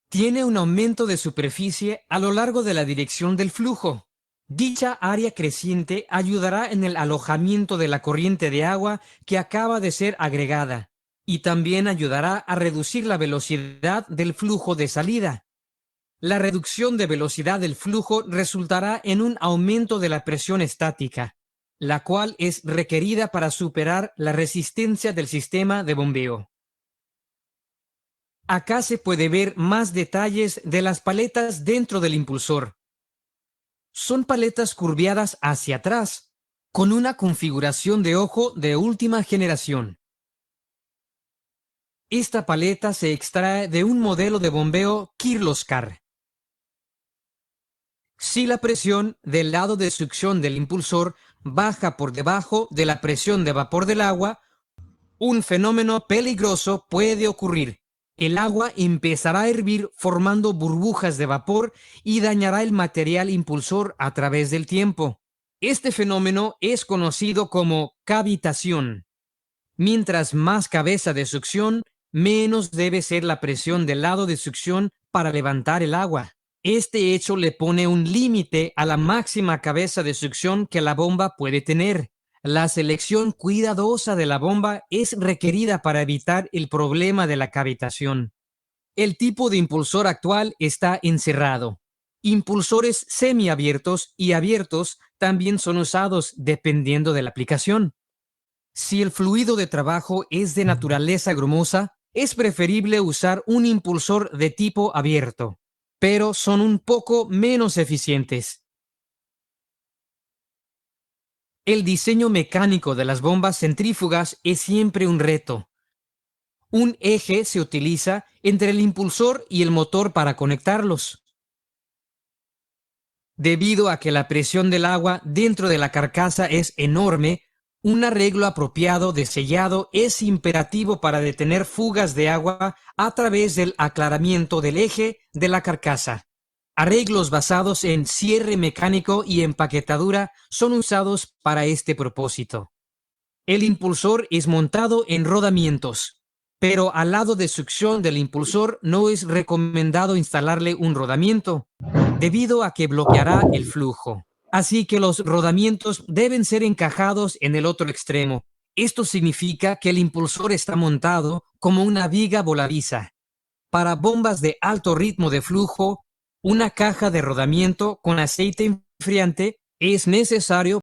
Tiene un aumento de superficie a lo largo de la dirección del flujo. Dicha área creciente ayudará en el alojamiento de la corriente de agua que acaba de ser agregada y también ayudará a reducir la velocidad del flujo de salida. La reducción de velocidad del flujo resultará en un aumento de la presión estática, la cual es requerida para superar la resistencia del sistema de bombeo. Acá se puede ver más detalles de las paletas dentro del impulsor. Son paletas curviadas hacia atrás, con una configuración de ojo de última generación. Esta paleta se extrae de un modelo de bombeo Kirloskar. Si la presión del lado de succión del impulsor baja por debajo de la presión de vapor del agua, un fenómeno peligroso puede ocurrir. El agua empezará a hervir formando burbujas de vapor y dañará el material impulsor a través del tiempo. Este fenómeno es conocido como cavitación. Mientras más cabeza de succión, menos debe ser la presión del lado de succión para levantar el agua. Este hecho le pone un límite a la máxima cabeza de succión que la bomba puede tener. La selección cuidadosa de la bomba es requerida para evitar el problema de la cavitación. El tipo de impulsor actual está encerrado. Impulsores semiabiertos y abiertos también son usados dependiendo de la aplicación. Si el fluido de trabajo es de naturaleza grumosa, es preferible usar un impulsor de tipo abierto, pero son un poco menos eficientes. El diseño mecánico de las bombas centrífugas es siempre un reto. Un eje se utiliza entre el impulsor y el motor para conectarlos. Debido a que la presión del agua dentro de la carcasa es enorme, un arreglo apropiado de sellado es imperativo para detener fugas de agua a través del aclaramiento del eje de la carcasa. Arreglos basados en cierre mecánico y empaquetadura son usados para este propósito. El impulsor es montado en rodamientos, pero al lado de succión del impulsor no es recomendado instalarle un rodamiento, debido a que bloqueará el flujo. Así que los rodamientos deben ser encajados en el otro extremo. Esto significa que el impulsor está montado como una viga voladiza. Para bombas de alto ritmo de flujo, una caja de rodamiento con aceite enfriante es necesario